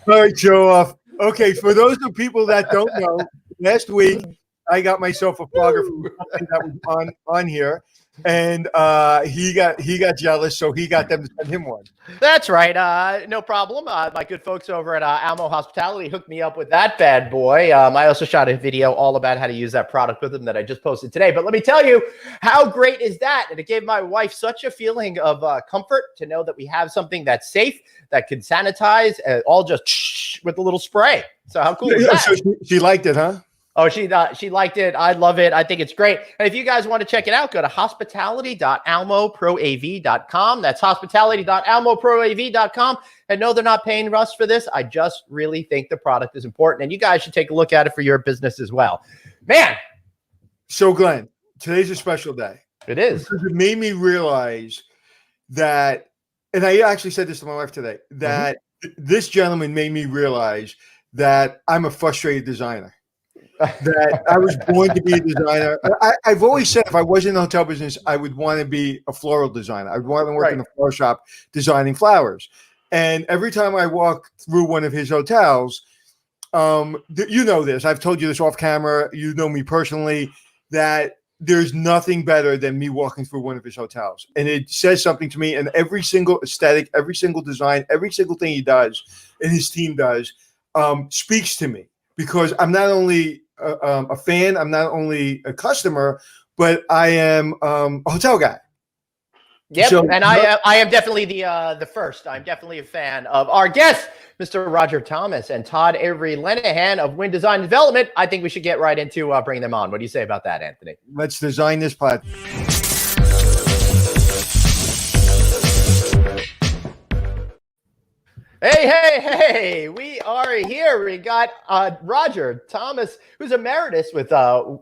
All right, show off. Okay, for those of people that don't know, last week I got myself a photographer that was on here, and he got jealous, so he got them to send him one. That's right. No problem. My good folks over at Almo Hospitality hooked me up with that bad boy. I also shot a video all about how to use that product with them that I just posted today. But let me tell you, how great is that? And it gave my wife such a feeling of comfort to know that we have something that's safe, that can sanitize, all just with a little spray. So how cool is that? So she liked it, huh? Oh, she liked it. I love it. I think it's great. And if you guys want to check it out, go to hospitality.almoproav.com. That's hospitality.almoproav.com. And no, they're not paying us for this. I just really think the product is important, and you guys should take a look at it for your business as well. Man. So Glenn, today's a special day. It is. Because it made me realize that, and I actually said this to my wife today, that this gentleman made me realize that I'm a frustrated designer. That I was born to be a designer. I've always said if I was in the hotel business, I would want to be a floral designer. I would want to work in a flower shop designing flowers. And every time I walk through one of his hotels, you know this, I've told you this off camera, you know me personally, that there's nothing better than me walking through one of his hotels. And it says something to me, and every single aesthetic, every single design, every single thing he does and his team does speaks to me, because I'm not only a fan, I'm not only a customer, but I am a hotel guy. Yep, so, and I am definitely the first. I'm definitely a fan of our guests, Mr. Roger Thomas and Todd-Avery Lenahan of Wynn Design Development. I think we should get right into bringing them on. What do you say about that, Anthony? Let's design this pod. Hey, we are here. We got Roger Thomas, who's emeritus with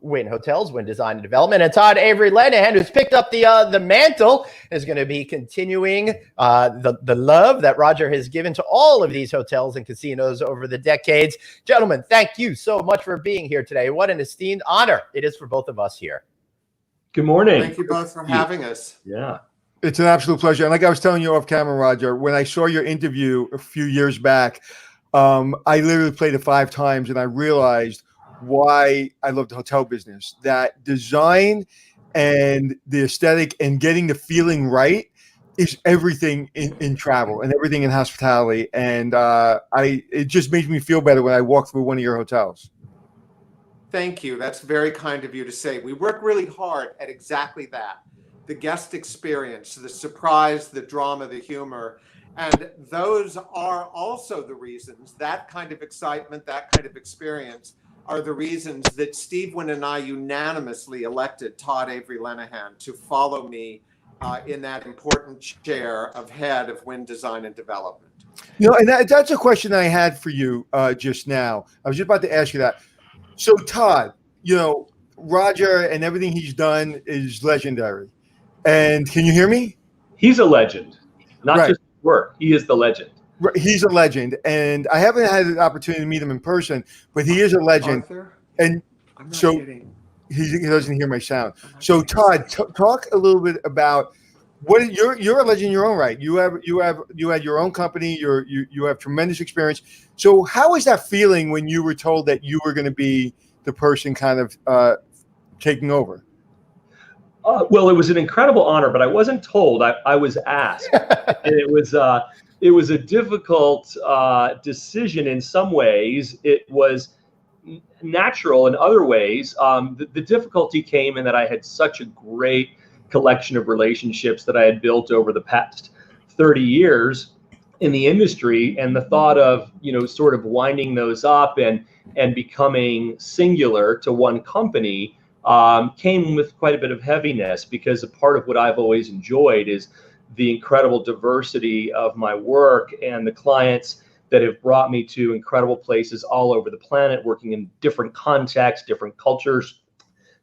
Wynn Hotels, Wynn Design and Development, and Todd-Avery Lenahan, who's picked up the mantle, is going to be continuing the love that Roger has given to all of these hotels and casinos over the decades. Gentlemen, thank you so much for being here today. What an esteemed honor it is for both of us here. Good morning. Thank you both for having us. Yeah. It's an absolute pleasure. And like I was telling you off camera, Roger, when I saw your interview a few years back, I literally played it 5 times, and I realized why I love the hotel business. That design and the aesthetic and getting the feeling right is everything in travel and everything in hospitality. And it just makes me feel better when I walk through one of your hotels. Thank you. That's very kind of you to say. We work really hard at exactly that. The guest experience, the surprise, the drama, the humor. And those are also the reasons, that kind of excitement, that kind of experience are the reasons that Steve Wynn and I unanimously elected Todd-Avery Lenahan to follow me in that important chair of head of Wynn Design and Development. You know, and that's a question I had for you just now. I was just about to ask you that. So Todd, you know, Roger and everything he's done is legendary. And can you hear me? He's a legend, not just work. He is the legend. He's a legend, and I haven't had an opportunity to meet him in person, but he is a legend. Arthur? And I'm not so kidding. he doesn't hear my sound. So Todd, talk a little bit about what you're a legend in your own right. You had your own company. You have tremendous experience. So how was that feeling when you were told that you were going to be the person kind of taking over? Well, it was an incredible honor, but I wasn't told. I was asked, and it was a difficult decision in some ways. It was natural in other ways. The difficulty came in that I had such a great collection of relationships that I had built over the past 30 years in the industry, and the thought of, you know, sort of winding those up and becoming singular to one company came with quite a bit of heaviness, because a part of what I've always enjoyed is the incredible diversity of my work and the clients that have brought me to incredible places all over the planet, working in different contexts, different cultures,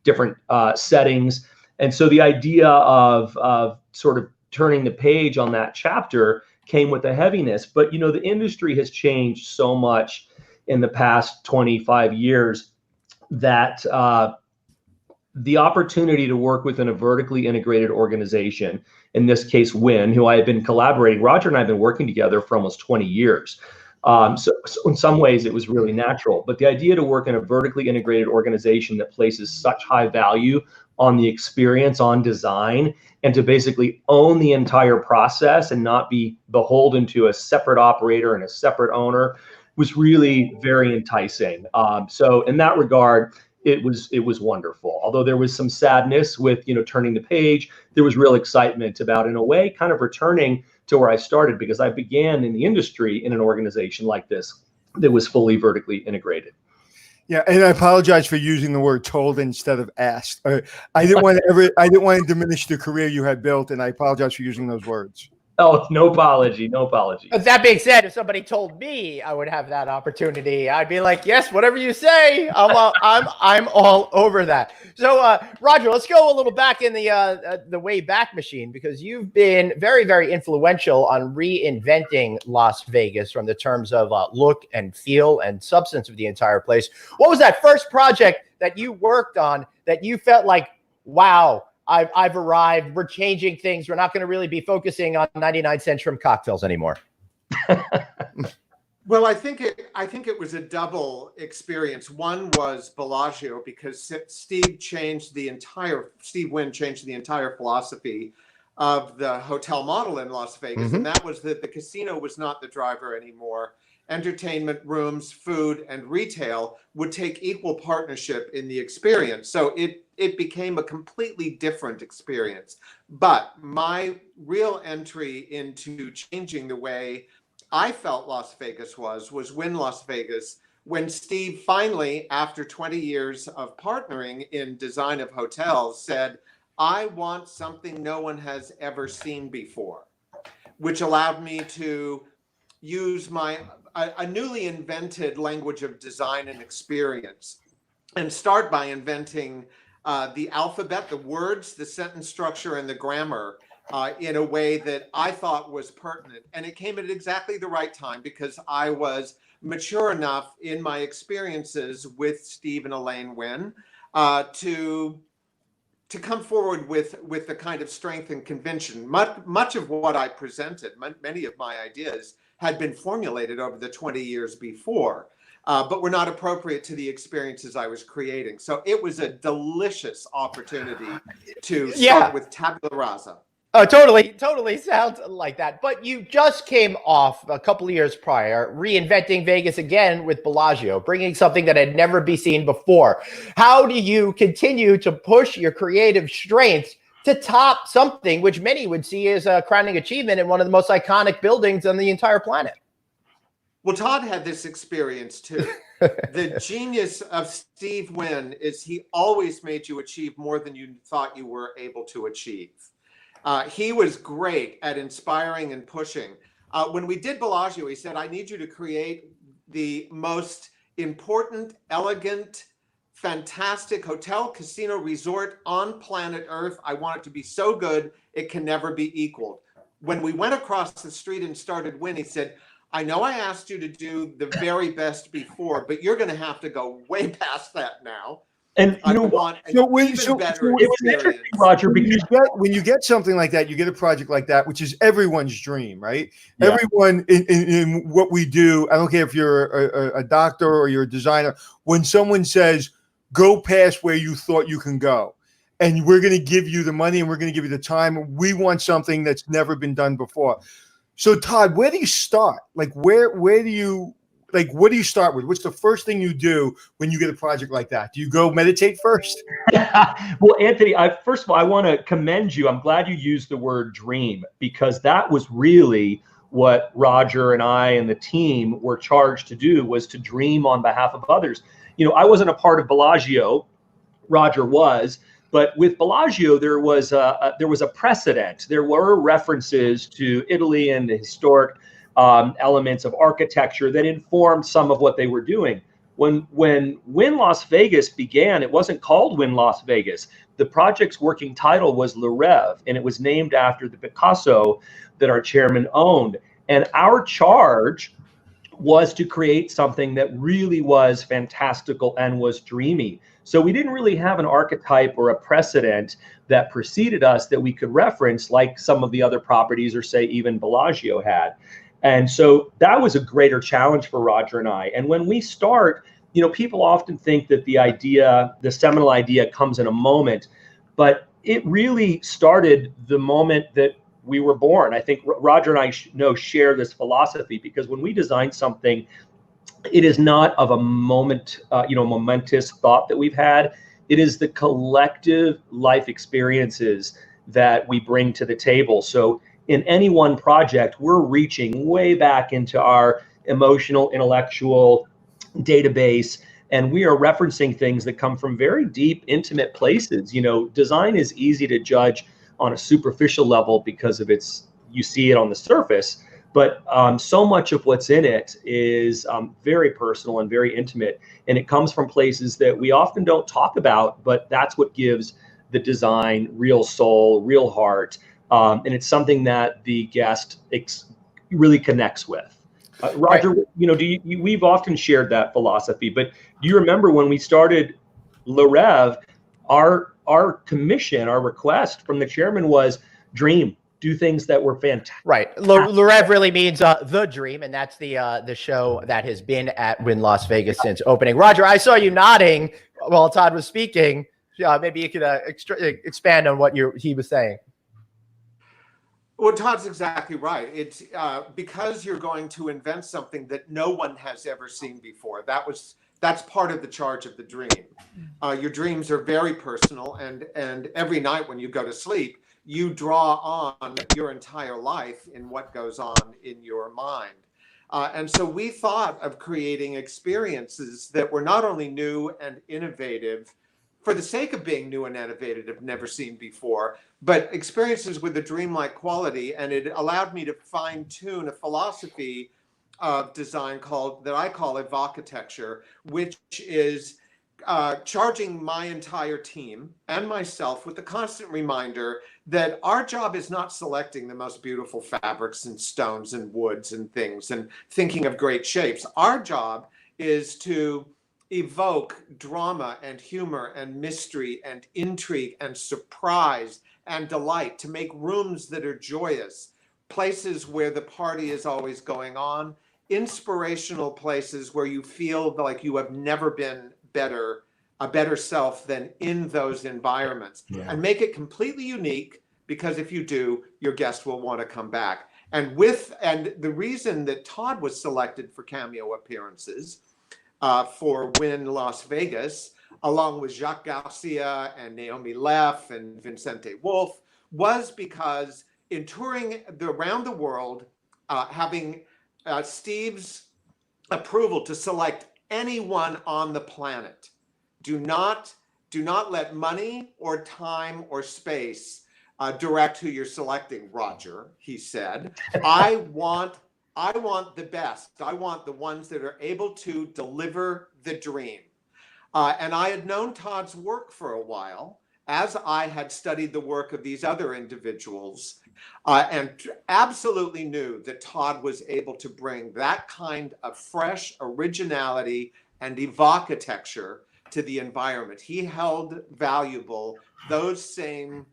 different settings. And so the idea of sort of turning the page on that chapter came with a heaviness. But, you know, the industry has changed so much in the past 25 years that the opportunity to work within a vertically integrated organization, in this case, Wynn, who I have been collaborating, Roger and I have been working together for almost 20 years. So in some ways it was really natural, but the idea to work in a vertically integrated organization that places such high value on the experience, on design, and to basically own the entire process and not be beholden to a separate operator and a separate owner was really very enticing. So in that regard, it was wonderful. Although there was some sadness with, turning the page, there was real excitement about, in a way, kind of returning to where I started, because I began in the industry in an organization like this that was fully vertically integrated. Yeah, and I apologize for using the word told instead of asked. I didn't want to diminish the career you had built, and I apologize for using those words. Oh, no apology, no apology. But that being said, if somebody told me I would have that opportunity, I'd be like, yes, whatever you say, I'm all over that. So, Roger, let's go a little back in the way back machine, because you've been very, very influential on reinventing Las Vegas from the terms of look and feel and substance of the entire place. What was that first project that you worked on that you felt like, wow, I've arrived. We're changing things. We're not going to really be focusing on 99-cent shrimp cocktails anymore. Well, I think it was a double experience. One was Bellagio, because Steve Wynn changed the entire philosophy of the hotel model in Las Vegas, and that was that the casino was not the driver anymore. Entertainment, rooms, food, and retail would take equal partnership in the experience. So it became a completely different experience. But my real entry into changing the way I felt Las Vegas was Wynn Las Vegas, when Steve finally, after 20 years of partnering in design of hotels, said, I want something no one has ever seen before, which allowed me to use a newly invented language of design and experience, and start by inventing the alphabet, the words, the sentence structure, and the grammar in a way that I thought was pertinent. And it came at exactly the right time, because I was mature enough in my experiences with Steve and Elaine Wynn to come forward with the kind of strength and conviction. Much of what I presented, many of my ideas, had been formulated over the 20 years before, but were not appropriate to the experiences I was creating. So it was a delicious opportunity to start with tabula rasa. Oh, totally sounds like that. But you just came off a couple of years prior, reinventing Vegas again with Bellagio, bringing something that had never been seen before. How do you continue to push your creative strengths to top something which many would see as a crowning achievement in one of the most iconic buildings on the entire planet? Well, Todd had this experience too. The genius of Steve Wynn is he always made you achieve more than you thought you were able to achieve. He was great at inspiring and pushing. When we did Bellagio, he said, I need you to create the most important, elegant, fantastic hotel, casino, resort on planet Earth. I want it to be so good, it can never be equaled. When we went across the street and started Wynn, he said, I know I asked you to do the very best before, but you're going to have to go way past that now. And I want an even better experience. Roger, when you get something like that, you get a project like that, which is everyone's dream, right? Yeah. Everyone in what we do, I don't care if you're a doctor or you're a designer, when someone says, go past where you thought you can go, and we're going to give you the money and we're going to give you the time, we want something that's never been done before. So Todd, where do you start? Like, where do you, like, what do you start with? What's the first thing you do when you get a project like that? Do you go meditate first? Well, Anthony, first of all, I want to commend you. I'm glad you used the word dream, because that was really what Roger and I and the team were charged to do, was to dream on behalf of others. I wasn't a part of Bellagio, Roger was, but with Bellagio, there was a precedent. There were references to Italy and the historic elements of architecture that informed some of what they were doing. When Wynn Las Vegas began, it wasn't called Wynn Las Vegas. The project's working title was Le Rêve, and it was named after the Picasso that our chairman owned. And our charge was to create something that really was fantastical and was dreamy. So we didn't really have an archetype or a precedent that preceded us that we could reference like some of the other properties, or say even Bellagio had. And so that was a greater challenge for Roger and I. And when we start, you know, people often think that the idea, the seminal idea, comes in a moment, but it really started the moment that we were born. I think Roger and I share this philosophy, because when we design something, it is not of a moment, momentous thought that we've had. It is the collective life experiences that we bring to the table. So in any one project, we're reaching way back into our emotional, intellectual database, and we are referencing things that come from very deep, intimate places. You know, design is easy to judge on a superficial level because of you see it on the surface, but so much of what's in it is very personal and very intimate, and it comes from places that we often don't talk about, but that's what gives the design real soul, real heart, and it's something that the guest really connects with. Roger, Right. you know, we've often shared that philosophy, but do you remember when we started Le Rêve, our commission, our request from the chairman was dream, do things that were fantastic. Right. Le Rêve really means the dream, and that's the show that has been at Wynn Las Vegas since opening. Roger, I saw you nodding while Todd was speaking. Maybe you could expand on what he was saying. Well, Todd's exactly right. It's because you're going to invent something that no one has ever seen before. That's part of the charge of the dream. Your dreams are very personal, and every night when you go to sleep, you draw on your entire life in what goes on in your mind. And so we thought of creating experiences that were not only new and innovative for the sake of being new and innovative, never seen before, but experiences with a dreamlike quality. And it allowed me to fine tune a philosophy of design that I call Vocatexture, which is charging my entire team and myself with the constant reminder that our job is not selecting the most beautiful fabrics and stones and woods and things and thinking of great shapes. Our job is to evoke drama and humor and mystery and intrigue and surprise and delight, to make rooms that are joyous, places where the party is always going on, inspirational places where you feel like you have never been a better self than in those environments. Yeah. And make it completely unique, because if you do, your guest will want to come back. And the reason that Todd was selected for cameo appearances for Wynn Las Vegas, along with Jacques Garcia and Naomi Leff and Vincente Wolf, was because in touring around the world, having Steve's approval to select anyone on the planet, do not let money or time or space direct who you're selecting, Roger, he said. I want the best. I want the ones that are able to deliver the dream. And I had known Todd's work for a while, as I had studied the work of these other individuals, and absolutely knew that Todd was able to bring that kind of fresh originality and evocatexture to the environment. He held valuable those same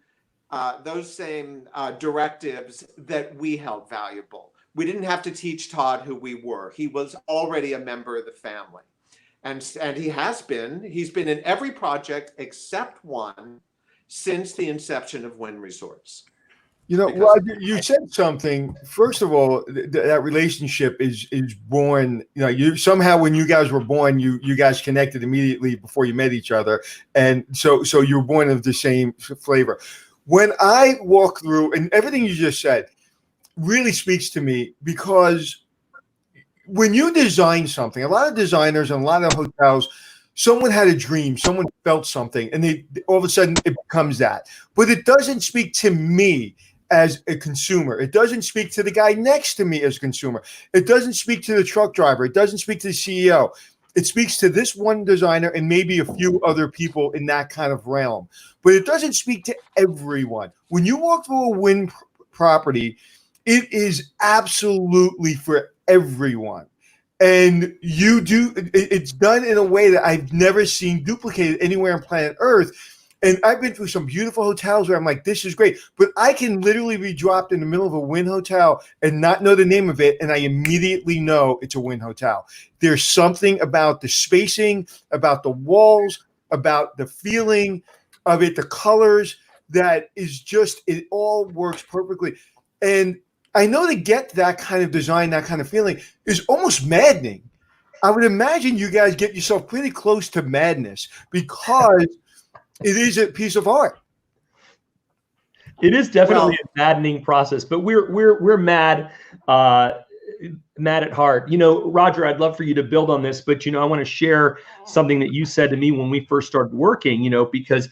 directives that we held valuable. We didn't have to teach Todd who we were. He was already a member of the family. And he's been in every project except one since the inception of Wynn Resorts. You know, Roger, you said something. First of all, that relationship is born. You know, you somehow, when you guys were born, you guys connected immediately before you met each other, and so you were born of the same flavor. When I walk through, and everything you just said really speaks to me, because when you design something, a lot of designers and a lot of hotels, someone had a dream, someone felt something, and all of a sudden it becomes that. But it doesn't speak to me as a consumer. It doesn't speak to the guy next to me as a consumer. It doesn't speak to the truck driver. It doesn't speak to the CEO. It speaks to this one designer and maybe a few other people in that kind of realm. But it doesn't speak to everyone. When you walk through a Wynn property, it is absolutely for everyone. And you do, it's done in a way that I've never seen duplicated anywhere on planet Earth. And I've been through some beautiful hotels where I'm like, this is great. But I can literally be dropped in the middle of a Wynn hotel and not know the name of it. And I immediately know it's a Wynn hotel. There's something about the spacing, about the walls, about the feeling of it, the colors, that is just, it all works perfectly. And I know to get that kind of design, that kind of feeling is almost maddening. I would imagine you guys get yourself pretty close to madness because it is a piece of art. It is definitely a maddening process, but we're mad at heart. You know, Roger, I'd love for you to build on this, but, you know, I want to share something that you said to me when we first started working, you know, because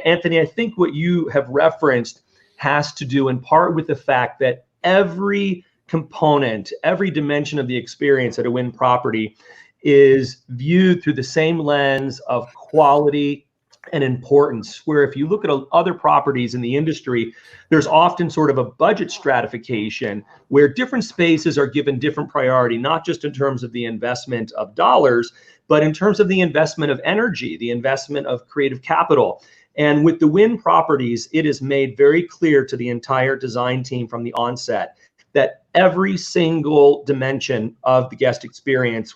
Anthony, I think what you have referenced has to do in part with the fact that every component, every dimension of the experience at a Wynn property is viewed through the same lens of quality and importance, where if you look at other properties in the industry, there's often sort of a budget stratification where different spaces are given different priority, not just in terms of the investment of dollars, but in terms of the investment of energy, the investment of creative capital. And with the Wynn properties, it is made very clear to the entire design team from the onset that every single dimension of the guest experience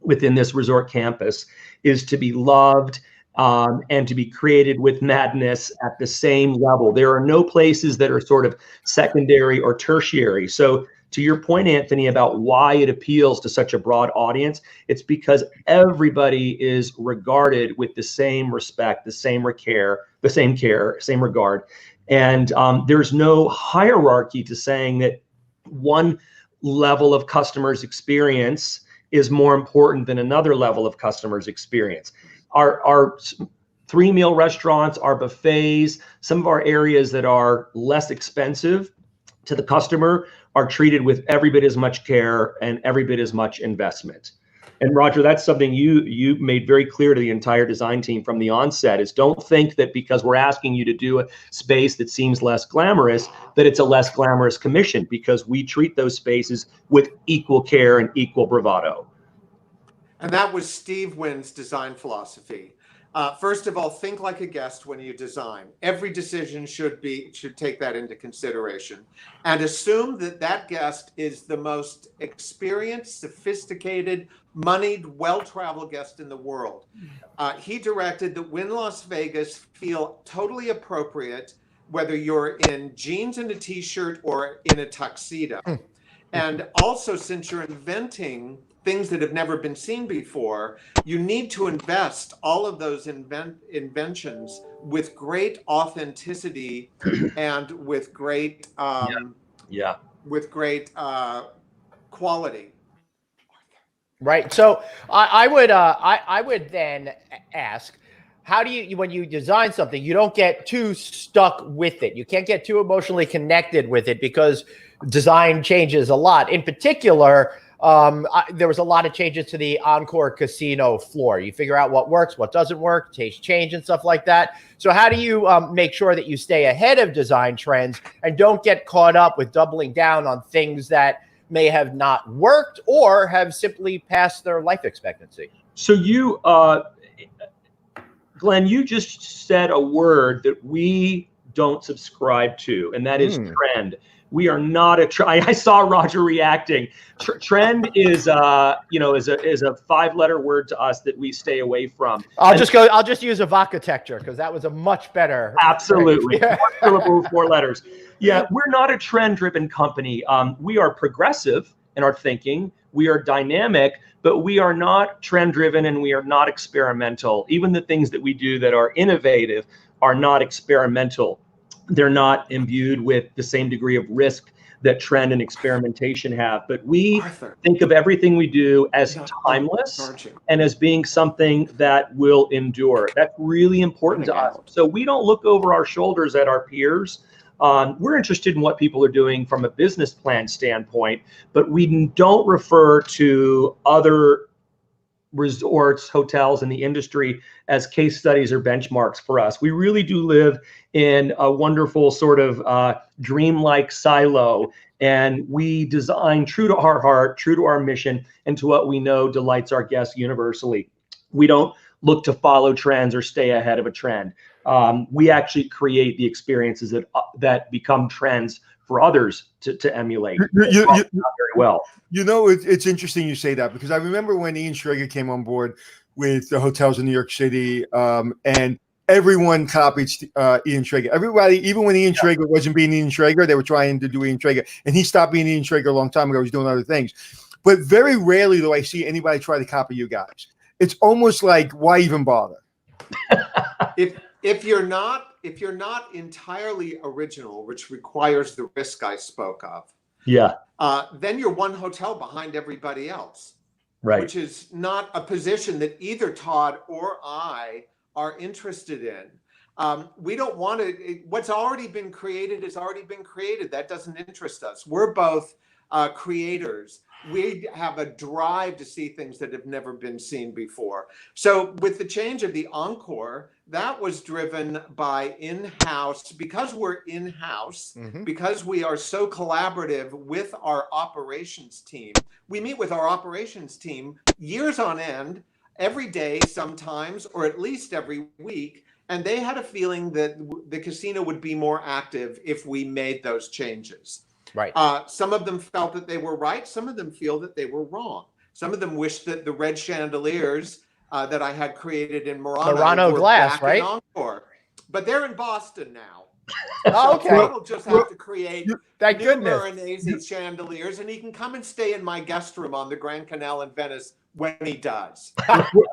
within this resort campus is to be loved and to be created with madness at the same level. There are no places that are sort of secondary or tertiary. So to your point, Anthony, about why it appeals to such a broad audience, it's because everybody is regarded with the same respect, the same care, same regard. And there's no hierarchy to saying that one level of customer's experience is more important than another level of customer's experience. Our 3-meal restaurants, our buffets, some of our areas that are less expensive to the customer are treated with every bit as much care and every bit as much investment. And Roger, that's something you made very clear to the entire design team from the onset, is don't think that because we're asking you to do a space that seems less glamorous, that it's a less glamorous commission, because we treat those spaces with equal care and equal bravado. And that was Steve Wynn's design philosophy. First of all, think like a guest when you design. Every decision should take that into consideration, and assume that that guest is the most experienced, sophisticated, moneyed, well-traveled guest in the world. He directed that Wynn Las Vegas feel totally appropriate, whether you're in jeans and a t-shirt or in a tuxedo. And also, since you're inventing things that have never been seen before, you need to invest all of those inventions with great authenticity and with great quality. Right. So I would then ask, how do you, when you design something, you don't get too stuck with it. You can't get too emotionally connected with it because design changes a lot. In particular, there was a lot of changes to the Encore casino floor. You figure out what works, what doesn't work, taste change and stuff like that. So how do you make sure that you stay ahead of design trends and don't get caught up with doubling down on things that may have not worked or have simply passed their life expectancy? So you, Glenn, you just said a word that we don't subscribe to, and that is trend. We are not a trend. I saw Roger reacting. Trend is, is a 5-letter word to us that we stay away from. I'll just use a Vocatexture because that was a much better. Absolutely. 4 syllables, 4 letters. Yeah, we're not a trend-driven company. We are progressive in our thinking. We are dynamic, but we are not trend-driven and we are not experimental. Even the things that we do that are innovative are not experimental. They're not imbued with the same degree of risk that trend and experimentation have. But we think of everything we do as timeless and as being something that will endure. That's really important to us. So we don't look over our shoulders at our peers. We're interested in what people are doing from a business plan standpoint, but we don't refer to other resorts, hotels in the industry as case studies or benchmarks for us. We really do live in a wonderful sort of dreamlike silo, And we design true to our heart, true to our mission, and to what we know delights our guests universally. We don't look to follow trends or stay ahead of a trend. We actually create the experiences that become trends for others to emulate. Very well. You know, it's interesting you say that, because I remember when Ian Schrager came on board with the hotels in New York City, and everyone copied Ian Schrager. Everybody, even when Ian Schrager wasn't being Ian Schrager, they were trying to do Ian Schrager, and he stopped being Ian Schrager a long time ago. He's doing other things. But very rarely do I see anybody try to copy you guys. It's almost like, why even bother? If you're not entirely original, which requires the risk I spoke of, then you're one hotel behind everybody else, right? Which is not a position that either Todd or I are interested in. We don't want to. What's already been created has already been created. That doesn't interest us. We're both creators. We have a drive to see things that have never been seen before. So with the change of the Encore, that was driven by in-house, because we're in-house, because we are so collaborative with our operations team. We meet with our operations team years on end, every day sometimes, or at least every week. And they had a feeling that the casino would be more active if we made those changes. Right. Some of them felt that they were right. Some of them feel that they were wrong. Some of them wish that the red chandeliers that I had created in Murano were glass, back right? in Encore. But they're in Boston now. Oh, okay. So we'll just have to create Thank new goodness. Veronese chandeliers, and he can come and stay in my guest room on the Grand Canal in Venice when he does.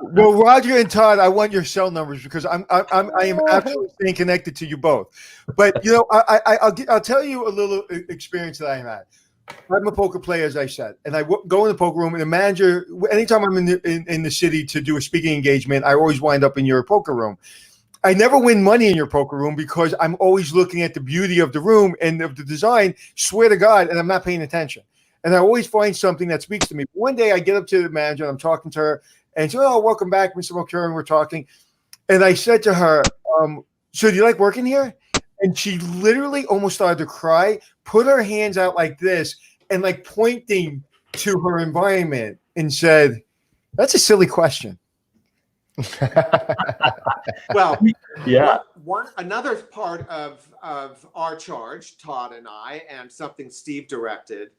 Well, Roger and Todd, I want your cell numbers, because I am absolutely staying connected to you both. But you know, I'll tell you a little experience that I had. I'm a poker player, as I said, and I go in the poker room, and the manager, anytime I'm in the city to do a speaking engagement, I always wind up in your poker room. I never win money in your poker room because I'm always looking at the beauty of the room and of the design, swear to God, and I'm not paying attention. And I always find something that speaks to me. One day I get up to the manager and I'm talking to her, and she said, "Oh, welcome back, Mr. McCurran." We're talking. And I said to her, "So do you like working here?" And she literally almost started to cry, put her hands out like this, and like pointing to her environment and said, "That's a silly question." Well, yeah. Another part of our charge, Todd and I, and something Steve directed,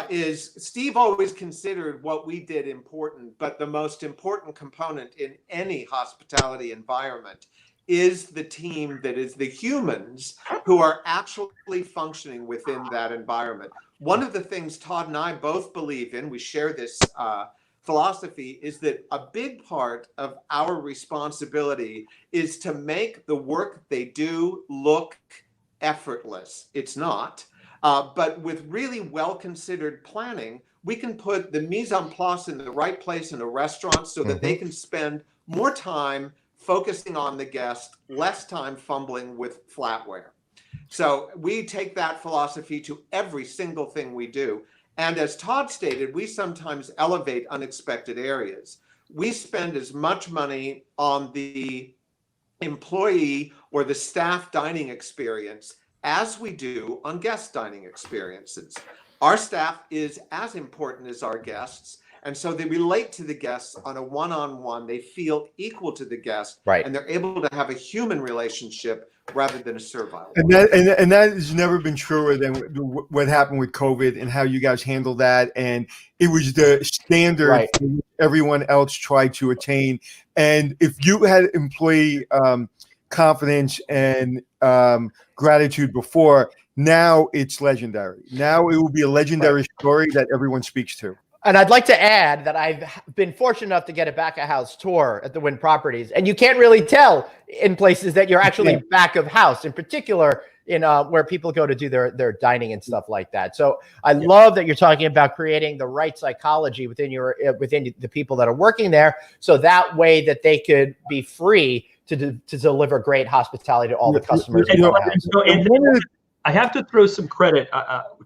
is Steve always considered what we did important, but the most important component in any hospitality environment is the team, that is the humans who are actually functioning within that environment. One of the things Todd and I both believe in, we share this philosophy, is that a big part of our responsibility is to make the work they do look effortless. It's not. But with really well-considered planning, we can put the mise en place in the right place in a restaurant so that they can spend more time focusing on the guest, less time fumbling with flatware. So we take that philosophy to every single thing we do. And as Todd stated, we sometimes elevate unexpected areas. We spend as much money on the employee or the staff dining experience as we do on guest dining experiences. Our staff is as important as our guests, and so they relate to the guests on a one-on-one. They feel equal to the guest, right, and they're able to have a human relationship rather than a servile one. And that has never been truer than what happened with COVID and how you guys handled that. And it was the standard everyone else tried to attain. And if you had employee confidence and gratitude before, now it's legendary. Now it will be a legendary story that everyone speaks to. And I'd like to add that I've been fortunate enough to get a back-of-house tour at the Wynn properties, and you can't really tell in places that you're actually back of house, in particular in where people go to do their dining and stuff like that. So I love that you're talking about creating the right psychology within the people that are working there, so that way that they could be free to deliver great hospitality to all the customers. I have to throw some credit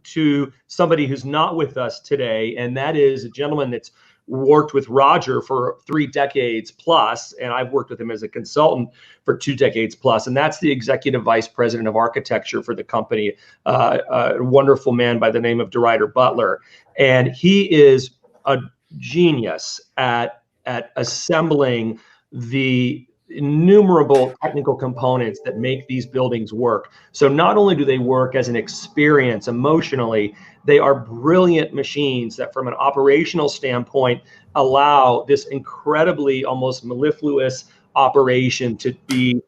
to somebody who's not with us today, and that is a gentleman that's worked with Roger for 3 decades plus, and I've worked with him as a consultant for 2 decades plus, and that's the executive vice president of architecture for the company, a wonderful man by the name of DeRuyter Butler. And he is a genius at assembling the innumerable technical components that make these buildings work. So not only do they work as an experience emotionally, they are brilliant machines that from an operational standpoint allow this incredibly almost mellifluous operation to be,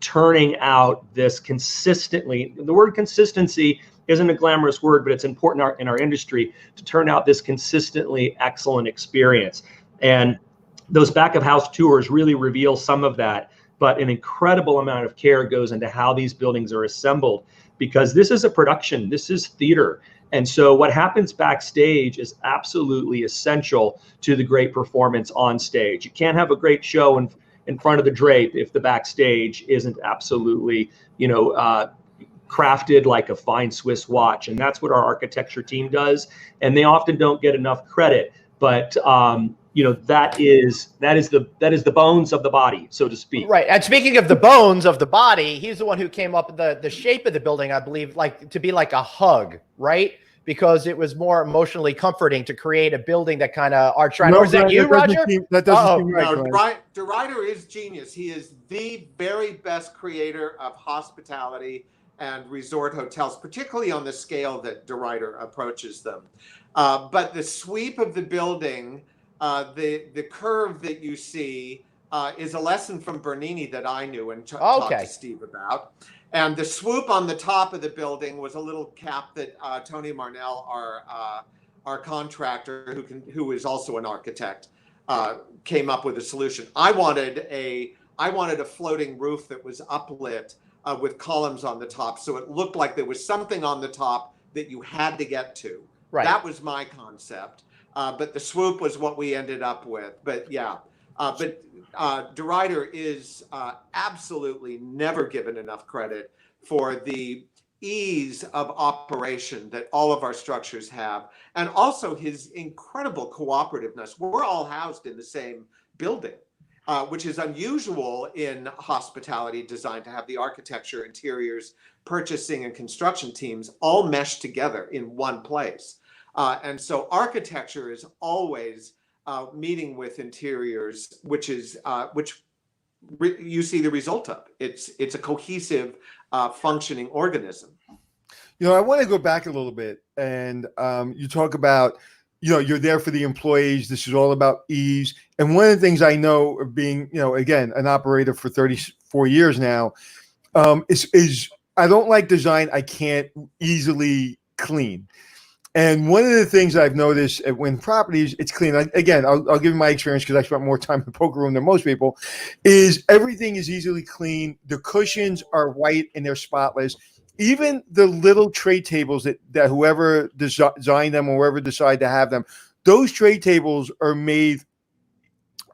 turning out this consistently. The word consistency isn't a glamorous word, but it's important in our industry to turn out this consistently excellent experience. And those back of house tours really reveal some of that, but an incredible amount of care goes into how these buildings are assembled, because this is a production, this is theater. And so what happens backstage is absolutely essential to the great performance on stage. You can't have a great show in front of the drape if the backstage isn't absolutely, crafted like a fine Swiss watch. And that's what our architecture team does. And they often don't get enough credit, but that is the bones of the body, so to speak. Right. And speaking of the bones of the body, he's the one who came up with the shape of the building, I believe, like to be like a hug, right? Because it was more emotionally comforting to create a building that kind of arch around. Or is that you, Roger? That doesn't seem right. No, DeRuyter is genius. He is the very best creator of hospitality and resort hotels, particularly on the scale that DeRuyter approaches them. But the sweep of the building, the curve that you see is a lesson from Bernini that I knew and talked to Steve about. And the swoop on the top of the building was a little cap that Tony Marnell, our contractor, who is also an architect, came up with a solution. I wanted a floating roof that was uplit with columns on the top, so it looked like there was something on the top that you had to get to. Right. That was my concept. But the swoop was what we ended up with. But yeah, DeRuyter is absolutely never given enough credit for the ease of operation that all of our structures have, and also his incredible cooperativeness. We're all housed in the same building, which is unusual in hospitality design, to have the architecture, interiors, purchasing, and construction teams all meshed together in one place. And so architecture is always meeting with interiors, which you see the result of. It's a cohesive, functioning organism. I want to go back a little bit, and you talk about, you're there for the employees. This is all about ease. And one of the things I know of being, again, an operator for 34 years now, is I don't like design I can't easily clean. And one of the things I've noticed when properties, it's clean. Again, I'll give you my experience because I spent more time in the poker room than most people, is everything is easily clean. The cushions are white and they're spotless. Even the little tray tables that whoever designed them or whoever decided to have them, those tray tables are made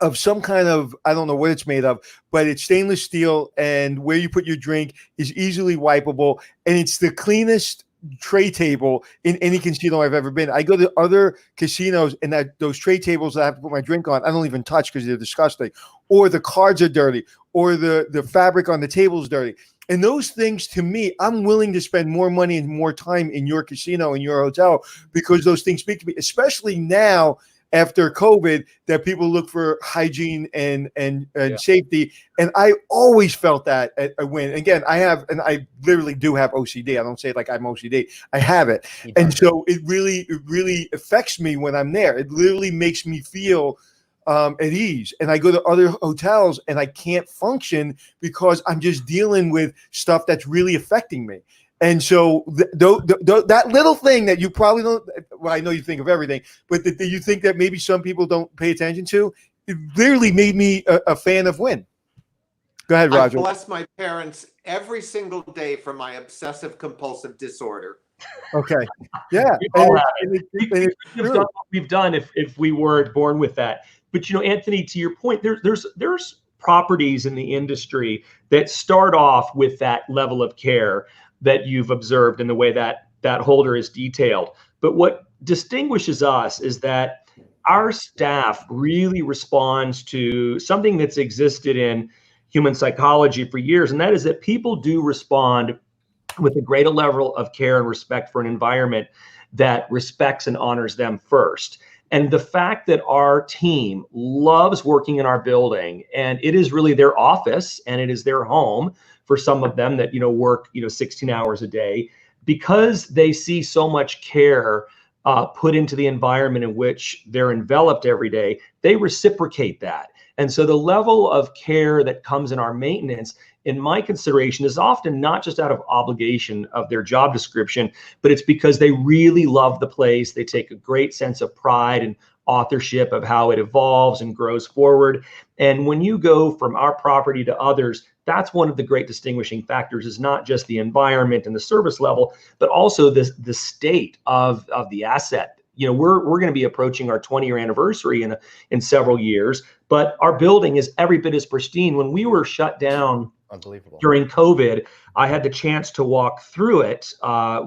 of some kind of, I don't know what it's made of, but it's stainless steel, and where you put your drink is easily wipeable, and it's the cleanest tray table in any casino I've ever been. I go to other casinos, and those tray tables that I have to put my drink on, I don't even touch because they're disgusting, or the cards are dirty, or the fabric on the table is dirty. And those things, to me, I'm willing to spend more money and more time in your casino, in your hotel, because those things speak to me, especially now after COVID, that people look for hygiene and safety. And I always felt that at Wynn. Again, I literally do have OCD. I don't say it like I'm OCD. I have it. And so it really affects me when I'm there. It literally makes me feel at ease. And I go to other hotels and I can't function because I'm just dealing with stuff that's really affecting me. And so that little thing that you probably don't, well, I know you think of everything, but that you think that maybe some people don't pay attention to, it literally made me a fan of Wynn. Go ahead, Roger. I bless my parents every single day for my obsessive compulsive disorder. Okay. Yeah. We've done what we've done if we were born with that. But, Anthony, to your point, there's properties in the industry that start off with that level of care that you've observed in the way that holder is detailed. But what distinguishes us is that our staff really responds to something that's existed in human psychology for years, and that is that people do respond with a greater level of care and respect for an environment that respects and honors them first. And the fact that our team loves working in our building, and it is really their office and it is their home for some of them that, work, 16 hours a day, because they see so much care put into the environment in which they're enveloped every day, they reciprocate that. And so the level of care that comes in our maintenance, in my consideration, is often not just out of obligation of their job description, but it's because they really love the place. They take a great sense of pride and authorship of how it evolves and grows forward. And when you go from our property to others, that's one of the great distinguishing factors, is not just the environment and the service level, but also the state of the asset. We're going to be approaching our 20-year anniversary in several years, but our building is every bit as pristine. When we were shut down Unbelievable during COVID, I had the chance to walk through it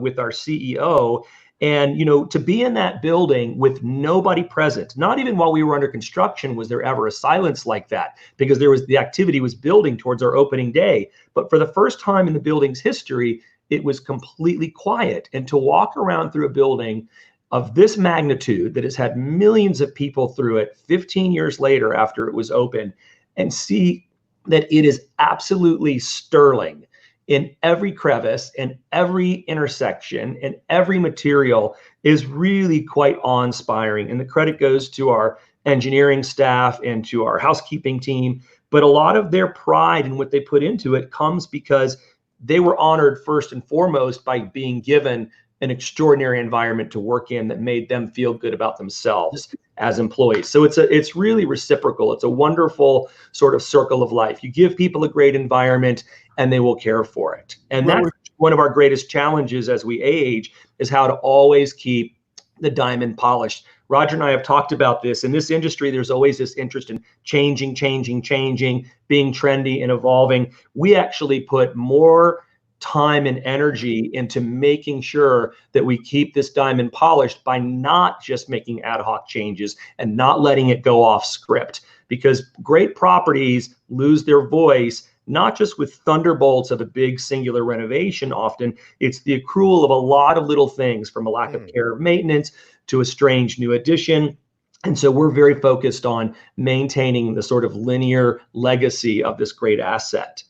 with our CEO. And, to be in that building with nobody present, not even while we were under construction was there ever a silence like that, because the activity was building towards our opening day. But for the first time in the building's history, it was completely quiet. And to walk around through a building of this magnitude that has had millions of people through it 15 years later after it was opened, and see that it is absolutely sterling in every crevice, in every intersection, in every material, is really quite awe-inspiring. And the credit goes to our engineering staff and to our housekeeping team. But a lot of their pride in what they put into it comes because they were honored first and foremost by being given an extraordinary environment to work in that made them feel good about themselves as employees. So it's really reciprocal. It's a wonderful sort of circle of life. You give people a great environment and they will care for it. And that's one of our greatest challenges as we age, is how to always keep the diamond polished. Roger and I have talked about this. In this industry, there's always this interest in changing, being trendy and evolving. We actually put more time and energy into making sure that we keep this diamond polished by not just making ad hoc changes and not letting it go off script, because great properties lose their voice, not just with thunderbolts of a big singular renovation. Often it's the accrual of a lot of little things, from a lack of care of maintenance to a strange new addition. And so we're very focused on maintaining the sort of linear legacy of this great asset.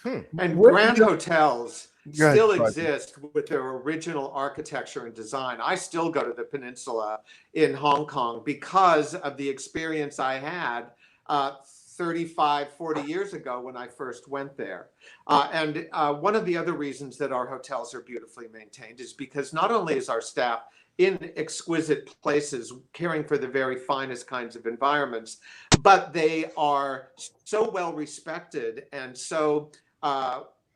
And grand hotels still exist with their original architecture and design. I still go to the Peninsula in Hong Kong because of the experience I had 35, 40 years ago when I first went there. And one of the other reasons that our hotels are beautifully maintained is because not only is our staff in exquisite places caring for the very finest kinds of environments, but they are so well respected and so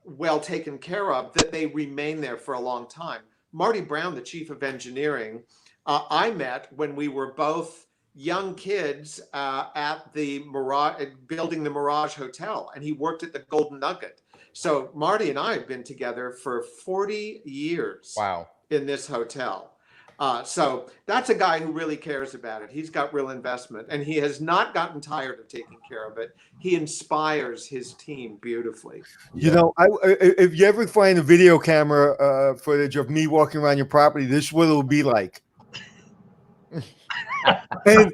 well taken care of that they remain there for a long time. Marty Brown, the chief of engineering, I met when we were both young kids at the Mirage, building the Mirage Hotel, and he worked at the Golden Nugget. So Marty and I have been together for 40 years. Wow. In this hotel. So that's a guy who really cares about it. He's got real investment, and he has not gotten tired of taking care of it. He inspires his team beautifully. If you ever find a video camera footage of me walking around your property, this is what it will be like. and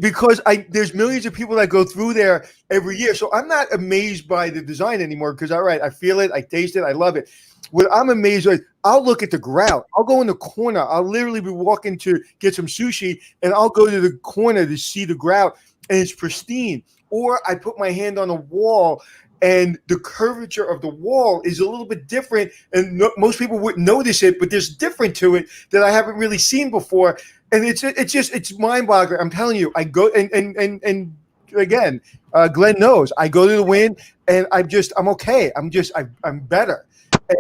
because there's millions of people that go through there every year, so I'm not amazed by the design anymore, because I feel it, I taste it, I love it. What I'm amazed with, I'll look at the grout. I'll go in the corner. I'll literally be walking to get some sushi, and I'll go to the corner to see the grout, and it's pristine. Or I put my hand on a wall, and the curvature of the wall is a little bit different, and most people wouldn't notice it, but there's different to it that I haven't really seen before, and it's mind-boggling. I'm telling you, I go and again, Glenn knows, I go to the Wynn, and I'm okay. I'm better.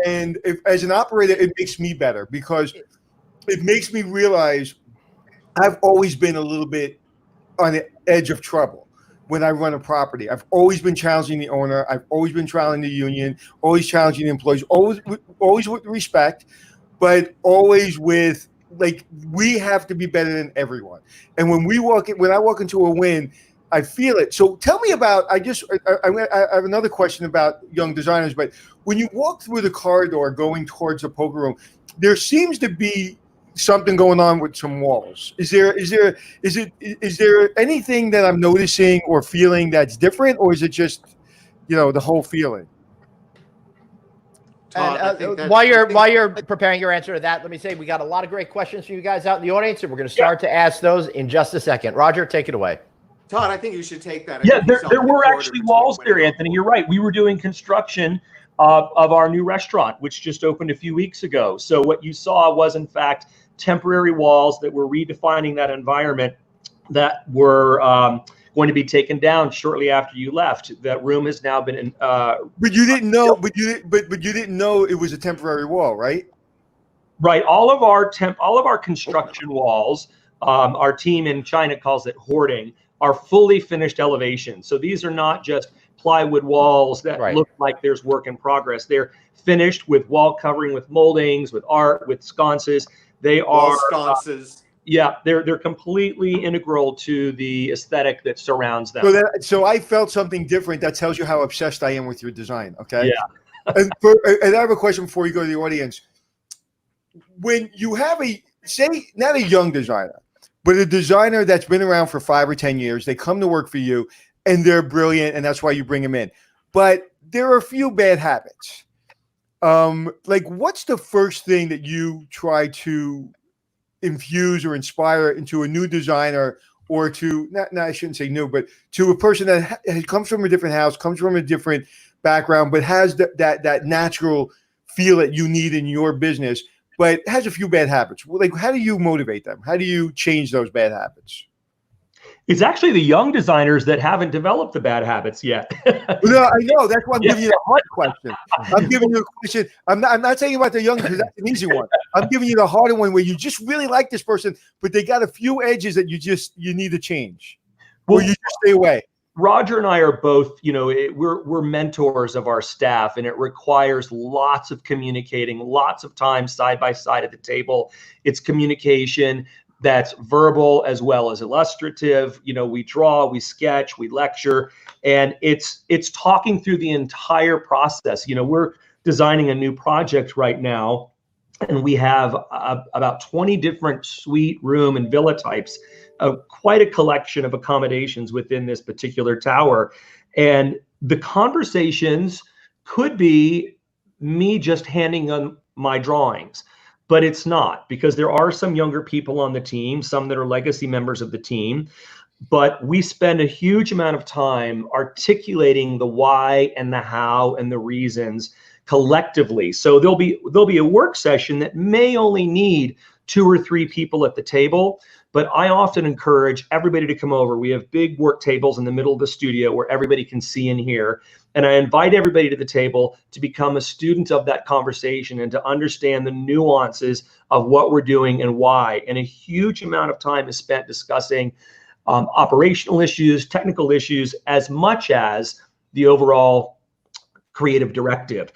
And as an operator, it makes me better, because it makes me realize I've always been a little bit on the edge of trouble when I run a property. I've always been challenging the owner. I've always been challenging the union, always challenging the employees, always with respect, but always with like we have to be better than everyone. And when I walk into a Wynn, I feel it. So tell me about, I have another question about young designers, but when you walk through the corridor going towards the poker room, there seems to be something going on with some walls. Is there anything that I'm noticing or feeling that's different, or is it just, the whole feeling? Todd, And while you're preparing your answer to that, let me say we got a lot of great questions from you guys out in the audience, and we're going to start to ask those in just a second. Roger, take it away. Todd, I think you should take that. Yeah, there were actually walls there, Anthony. You're right. We were doing construction of our new restaurant, which just opened a few weeks ago. So what you saw was, in fact, temporary walls that were redefining that environment that were going to be taken down shortly after you left. That room has now been. But you didn't know. But you didn't know it was a temporary wall, right? Right. All of our construction walls, our team in China calls it hoarding, are fully finished elevations. So these are not just plywood walls that look like there's work in progress. They're finished with wall covering, with moldings, with art, with sconces. They are sconces. They're completely integral to the aesthetic that surrounds them. So I felt something different. That tells you how obsessed I am with your design. Okay. Yeah. and I have a question before you go to the audience. When you have not a young designer, but a designer that's been around for 5 or 10 years, they come to work for you and they're brilliant, and that's why you bring them in. But there are a few bad habits. Like, what's the first thing that you try to infuse or inspire into a new designer, or to I shouldn't say new, but to a person that comes from a different house, comes from a different background, but has that natural feel that you need in your business, but has a few bad habits? Like, how do you motivate them? How do you change those bad habits? It's actually the young designers that haven't developed the bad habits yet. No, I know. That's why I'm giving you the hard question. I'm giving you a question. I'm not saying about the young, because that's an easy one. I'm giving you the harder one where you just really like this person, but they got a few edges that you need to change, or you just stay away. Roger and I are both, we're mentors of our staff, and it requires lots of communicating, lots of time side by side at the table. It's communication that's verbal as well as illustrative. We draw, we sketch, we lecture, and it's talking through the entire process. We're designing a new project right now, and we have about 20 different suite, room, and villa types, quite a collection of accommodations within this particular tower. And the conversations could be me just handing them my drawings, but it's not, because there are some younger people on the team, some that are legacy members of the team, but we spend a huge amount of time articulating the why and the how and the reasons collectively. So there'll be a work session that may only need 2 or 3 people at the table, but I often encourage everybody to come over. We have big work tables in the middle of the studio where everybody can see and hear. And I invite everybody to the table to become a student of that conversation and to understand the nuances of what we're doing and why. And a huge amount of time is spent discussing operational issues, technical issues, as much as the overall creative directive.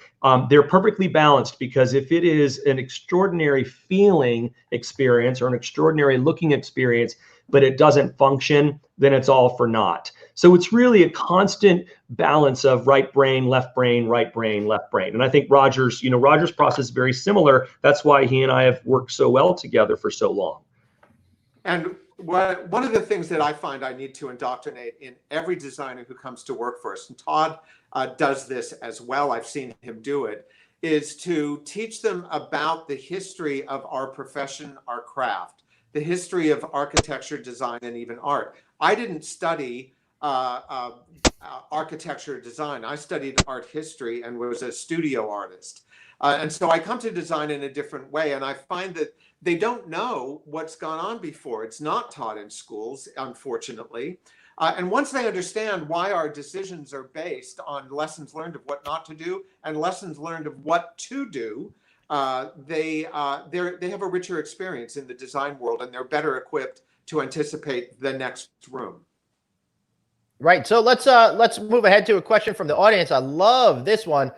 They're perfectly balanced, because if it is an extraordinary feeling experience or an extraordinary looking experience, but it doesn't function, then it's all for naught. So it's really a constant balance of right brain, left brain, right brain, left brain. And I think Roger's process is very similar. That's why he and I have worked so well together for so long. And one of the things that I find I need to indoctrinate in every designer who comes to work for us, and Todd does this as well, I've seen him do it, is to teach them about the history of our profession, our craft, the history of architecture, design, and even art. I didn't study architecture design. I studied art history and was a studio artist. And so I come to design in a different way, and I find that they don't know what's gone on before. It's not taught in schools, unfortunately. And once they understand why our decisions are based on lessons learned of what not to do and lessons learned of what to do, they have a richer experience in the design world, and they're better equipped to anticipate the next room. Right. So let's move ahead to a question from the audience. I love this one.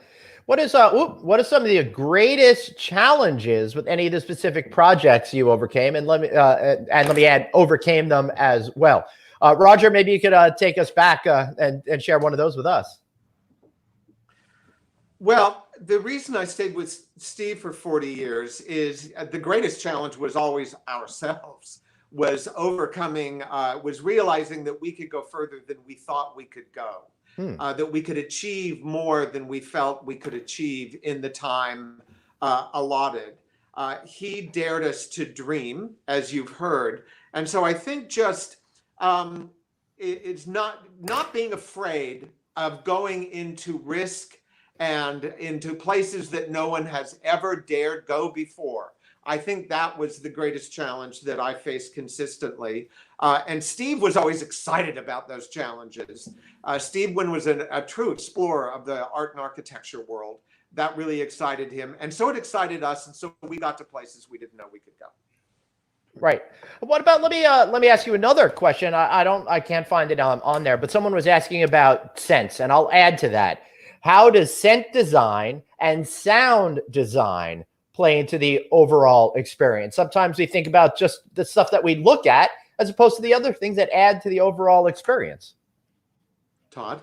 What is some of the greatest challenges with any of the specific projects you overcame? And let me add, overcame them as well. Roger, maybe you could take us back and share one of those with us. Well, the reason I stayed with Steve for 40 years is the greatest challenge was always ourselves, was overcoming, was realizing that we could go further than we thought we could go, that we could achieve more than we felt we could achieve in the time allotted. He dared us to dream, as you've heard. And so I think just it's not being afraid of going into risk and into places that no one has ever dared go before. I think that was the greatest challenge that I faced consistently. And Steve was always excited about those challenges. Steve Wynn was a true explorer of the art and architecture world. That really excited him. And so it excited us. And so we got to places we didn't know we could go. Right. What about, let me ask you another question. I can't find it on there, but someone was asking about scents, and I'll add to that. How does scent design and sound design play into the overall experience? Sometimes we think about just the stuff that we look at as opposed to the other things that add to the overall experience. Todd?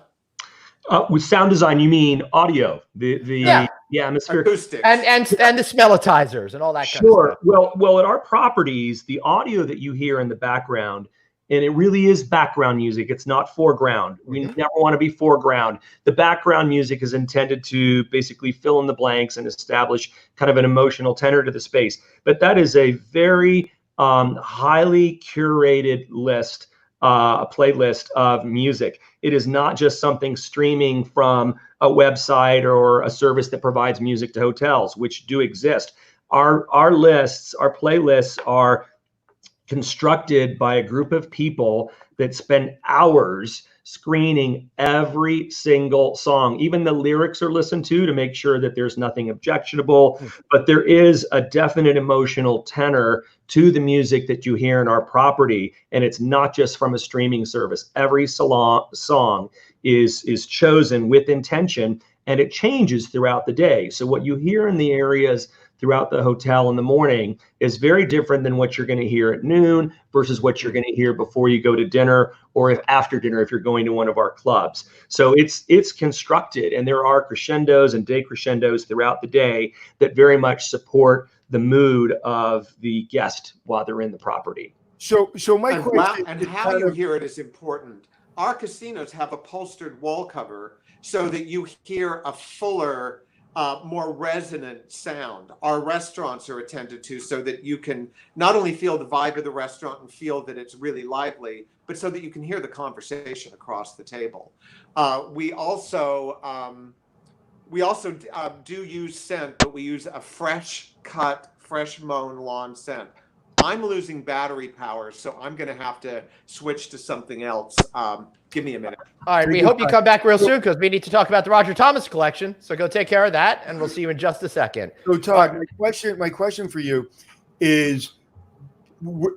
With sound design, you mean audio, the atmospheric acoustics, and the smellitizers and all that kind of stuff. Well, at our properties, the audio that you hear in the background, and it really is background music. It's not foreground. We never want to be foreground. The background music is intended to basically fill in the blanks and establish kind of an emotional tenor to the space. But that is a very highly curated list, a playlist of music. It is not just something streaming from a website or a service that provides music to hotels, which do exist. Our lists, our playlists are constructed by a group of people that spend hours screening every single song. Even the lyrics are listened to make sure that there's nothing objectionable, but there is a definite emotional tenor to the music that you hear in our property. And it's not just from a streaming service. Every song is chosen with intention, and it changes throughout the day. So what you hear in the areas throughout the hotel in the morning is very different than what you're going to hear at noon versus what you're going to hear before you go to dinner, or after dinner if you're going to one of our clubs. So it's constructed, and there are crescendos and decrescendos throughout the day that very much support the mood of the guest while they're in the property. So my question, and how you hear it is important. Our casinos have upholstered wall cover so that you hear a fuller, more resonant sound. Our restaurants are attended to so that you can not only feel the vibe of the restaurant and feel that it's really lively, but so that you can hear the conversation across the table. We also do use scent, but we use a fresh cut, fresh mown lawn scent. I'm losing battery power, so I'm going to have to switch to something else. Give me a minute. All right, we hope you come back real soon because we need to talk about the Roger Thomas collection. So go take care of that, and we'll see you in just a second. So Todd, my question for you is,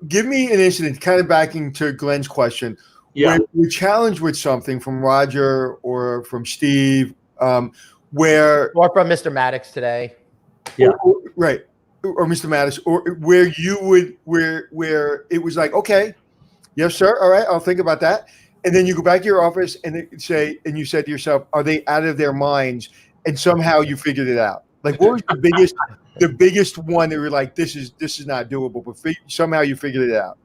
give me an incident, kind of backing to Glenn's question. Yeah. Where you're challenged with something from Roger or from Steve, or from Mr. Maddox today. Yeah. Right. Or Mr. Mattis, or where you would, where it was like, okay, yes, sir. All right. I'll think about that. And then you go back to your office and you said to yourself, are they out of their minds? And somehow you figured it out. Like, what was the biggest one that you were like, this is not doable, but somehow you figured it out?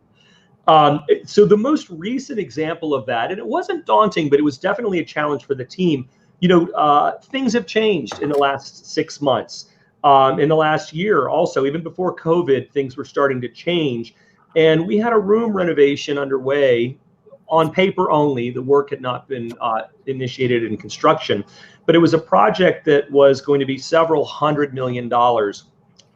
So the most recent example of that, and it wasn't daunting, but it was definitely a challenge for the team. Things have changed in the last 6 months. In the last year also, even before COVID, things were starting to change. And we had a room renovation underway on paper only. The work had not been initiated in construction, but it was a project that was going to be several $100 million.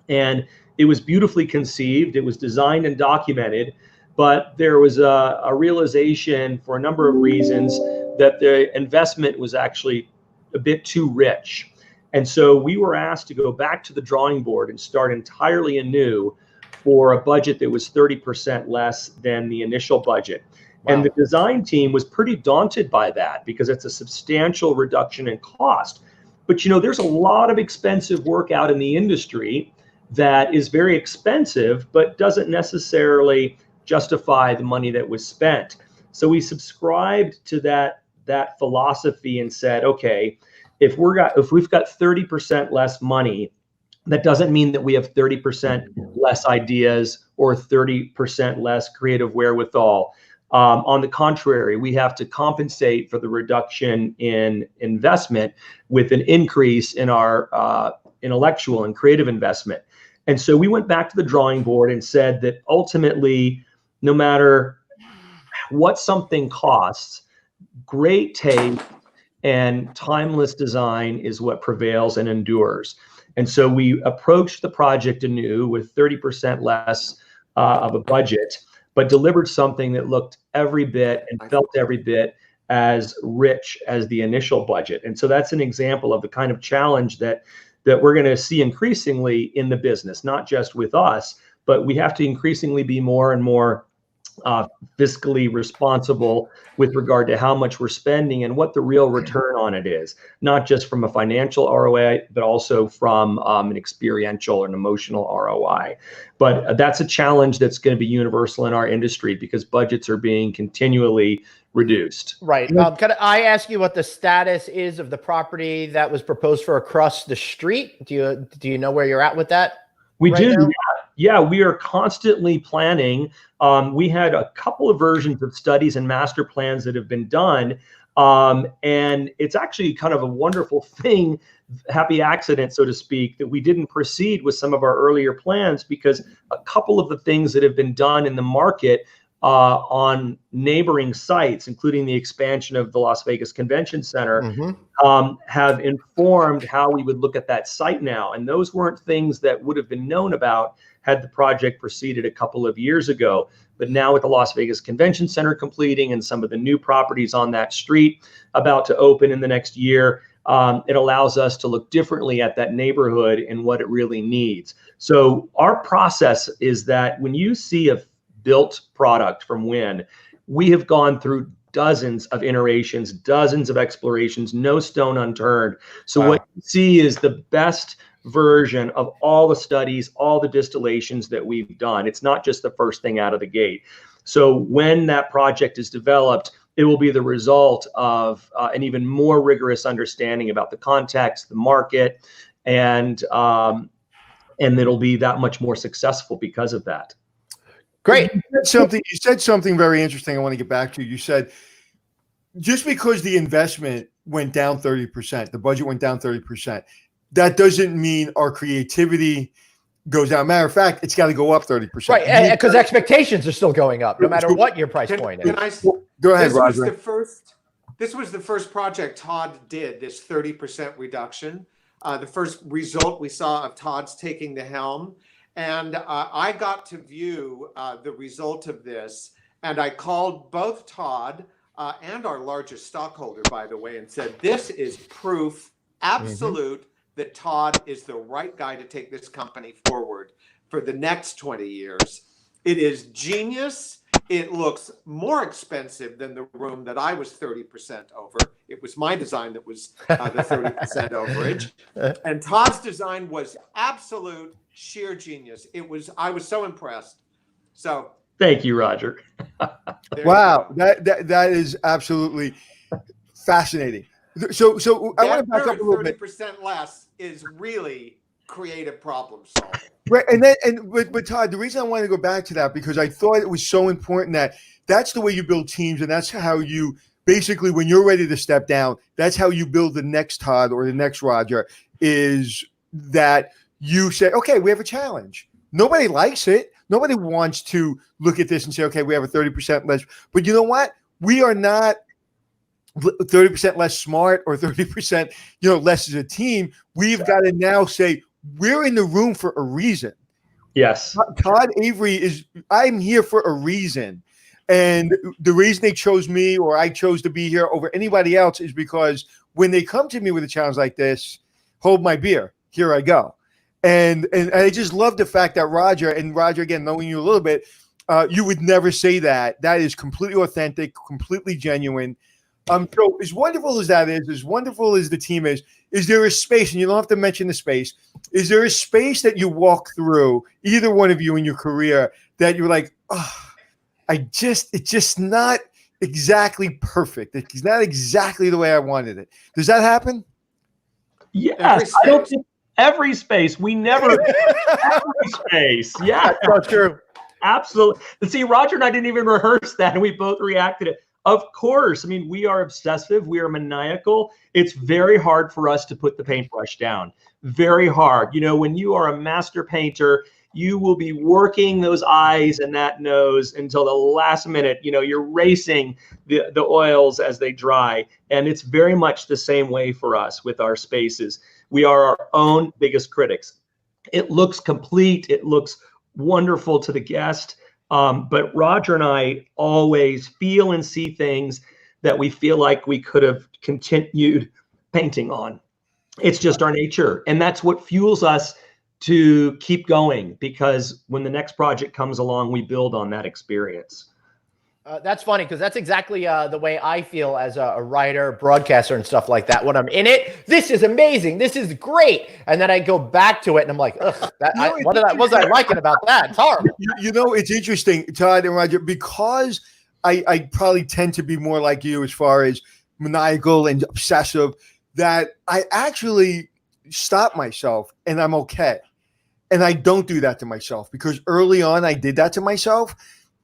And it was beautifully conceived. It was designed and documented, but there was a realization for a number of reasons that the investment was actually a bit too rich. And so we were asked to go back to the drawing board and start entirely anew for a budget that was 30% less than the initial budget. Wow. And the design team was pretty daunted by that because it's a substantial reduction in cost. But, there's a lot of expensive work out in the industry that is very expensive, but doesn't necessarily justify the money that was spent. So we subscribed to that philosophy and said, okay, if we've got 30% less money, that doesn't mean that we have 30% less ideas or 30% less creative wherewithal. On the contrary, we have to compensate for the reduction in investment with an increase in our intellectual and creative investment. And so we went back to the drawing board and said that ultimately, no matter what something costs, great taste and timeless design is what prevails and endures. And so we approached the project anew with 30% less of a budget, but delivered something that looked every bit and felt every bit as rich as the initial budget. And so that's an example of the kind of challenge that we're going to see increasingly in the business, not just with us, but we have to increasingly be more and more fiscally responsible with regard to how much we're spending and what the real return on it is, not just from a financial ROI, but also from an experiential and emotional ROI. But that's a challenge that's going to be universal in our industry because budgets are being continually reduced. Right. Can I ask you what the status is of the property that was proposed for across the street? Do you know where you're at with that? We right do. now? Yeah, we are constantly planning. We had a couple of versions of studies and master plans that have been done. And it's actually kind of a wonderful thing, happy accident, so to speak, that we didn't proceed with some of our earlier plans because a couple of the things that have been done in the market on neighboring sites, including the expansion of the Las Vegas Convention Center, have informed how we would look at that site now. And those weren't things that would have been known about had the project proceeded a couple of years ago. But now with the Las Vegas Convention Center completing and some of the new properties on that street about to open in the next year, it allows us to look differently at that neighborhood and what it really needs. So our process is that when you see a built product from Wynn, we have gone through dozens of iterations, dozens of explorations, no stone unturned. So what you see is the best version of all the studies, all the distillations that we've done. It's not just the first thing out of the gate. So when that project is developed, it will be the result of an even more rigorous understanding about the context, the market, and it'll be that much more successful because of that. Great. You said something very interesting I want to get back to. You said just because the investment went down 30%, the budget went down 30%, that doesn't mean our creativity goes down. Matter of fact, it's got to go up 30%. Right, because expectations are still going up, no matter what your price point is. Go ahead, Roger. This was the first project Todd did, this 30% reduction. The first result we saw of Todd's taking the helm. And I got to view the result of this. And I called both Todd and our largest stockholder, by the way, and said, this is proof absolute that Todd is the right guy to take this company forward for the next 20 years. It is genius. It looks more expensive than the room that I was 30% over. It was my design that was the 30% overage. And Todd's design was absolute sheer genius. I was so impressed. So thank you, Roger. Wow, that is absolutely fascinating. So I want to back up a little bit. 30% less is really creative problem solving. Right, but Todd, the reason I wanted to go back to that because I thought it was so important that that's the way you build teams, and that's how you basically, when you're ready to step down, that's how you build the next Todd or the next Roger. Is that you say, okay, we have a challenge. Nobody likes it. Nobody wants to look at this and say, okay, we have a 30% less. But you know what? We are not 30% less smart or 30%, less as a team. We've got to now say we're in the room for a reason. Yes. Todd-Avery I'm here for a reason. And the reason they chose me or I chose to be here over anybody else is because when they come to me with a challenge like this, hold my beer, here I go. And I just love the fact that Roger, again, knowing you a little bit, you would never say that. That is completely authentic, completely genuine. So as wonderful as that is, as wonderful as the team is there a space, and you don't have to mention the space, is there a space that you walk through, either one of you in your career, that you're like, oh, it's just not exactly perfect. It's not exactly the way I wanted it. Does that happen? Yes. I don't think every space. We never every space. Yeah. That's so true. Absolutely. And see, Roger and I didn't even rehearse that, and we both reacted it. Of course. I mean, we are obsessive. We are maniacal. It's very hard for us to put the paintbrush down. Very hard. You know, when you are a master painter, you will be working those eyes and that nose until the last minute. You know, you're racing the oils as they dry. And it's very much the same way for us with our spaces. We are our own biggest critics. It looks complete. It looks wonderful to the guest. But Roger and I always feel and see things that we feel like we could have continued painting on. It's just our nature. And that's what fuels us to keep going, because when the next project comes along, we build on that experience. That's funny, because that's exactly the way I feel as a writer, broadcaster, and stuff like that. When I'm in it, this is amazing, this is great, and then I go back to it, and I'm like, ugh, what was I liking about that? It's horrible. You know, it's interesting, Todd and Roger, because I probably tend to be more like you as far as maniacal and obsessive, that I actually stop myself, and I'm okay. And I don't do that to myself, because early on I did that to myself.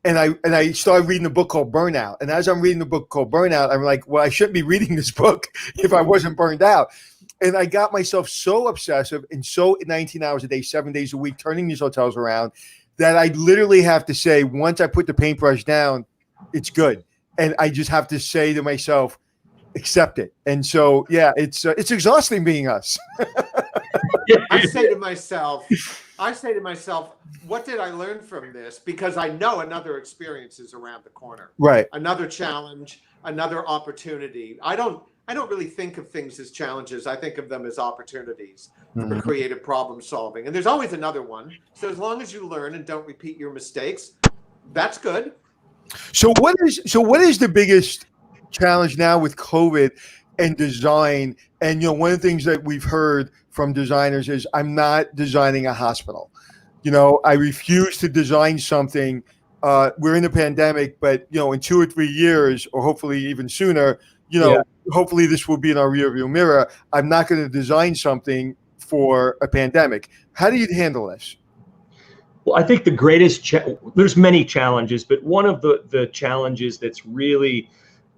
And I started reading a book called Burnout. And as I'm reading the book called Burnout, I'm like, well, I shouldn't be reading this book if I wasn't burned out. And I got myself so obsessive and so 19 hours a day, 7 days a week, turning these hotels around, that I literally have to say, once I put the paintbrush down, it's good. And I just have to say to myself, accept it. And so, yeah, it's exhausting being us. I say to myself, what did I learn from this? Because I know another experience is around the corner. Right. Another challenge, another opportunity. I don't really think of things as challenges. I think of them as opportunities for creative problem solving. And there's always another one. So as long as you learn and don't repeat your mistakes, that's good. So what is the biggest challenge now with COVID and design? And, you know, one of the things that we've heard from designers is, I'm not designing a hospital. You know, I refuse to design something. We're in a pandemic, but, you know, in 2 or 3 years, or hopefully even sooner, you know, hopefully this will be in our rearview mirror. I'm not going to design something for a pandemic. How do you handle this? Well, I think the greatest, there's many challenges, but one of the challenges that's really,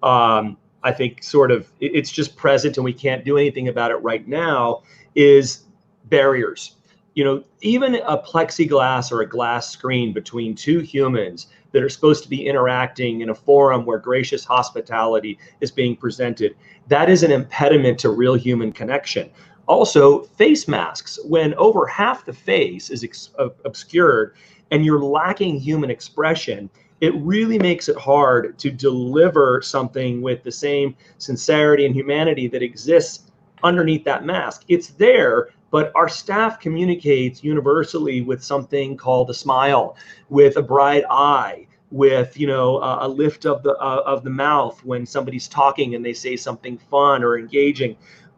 I think sort of, it's just present and we can't do anything about it right now, is barriers. You know, even a plexiglass or a glass screen between two humans that are supposed to be interacting in a forum where gracious hospitality is being presented, that is an impediment to real human connection. Also, face masks, when over half the face is obscured and you're lacking human expression, it really makes it hard to deliver something with the same sincerity and humanity that exists underneath that mask. It's there, but our staff communicates universally with something called a smile, with a bright eye, with, you know, a lift of the mouth when somebody's talking and they say something fun or engaging.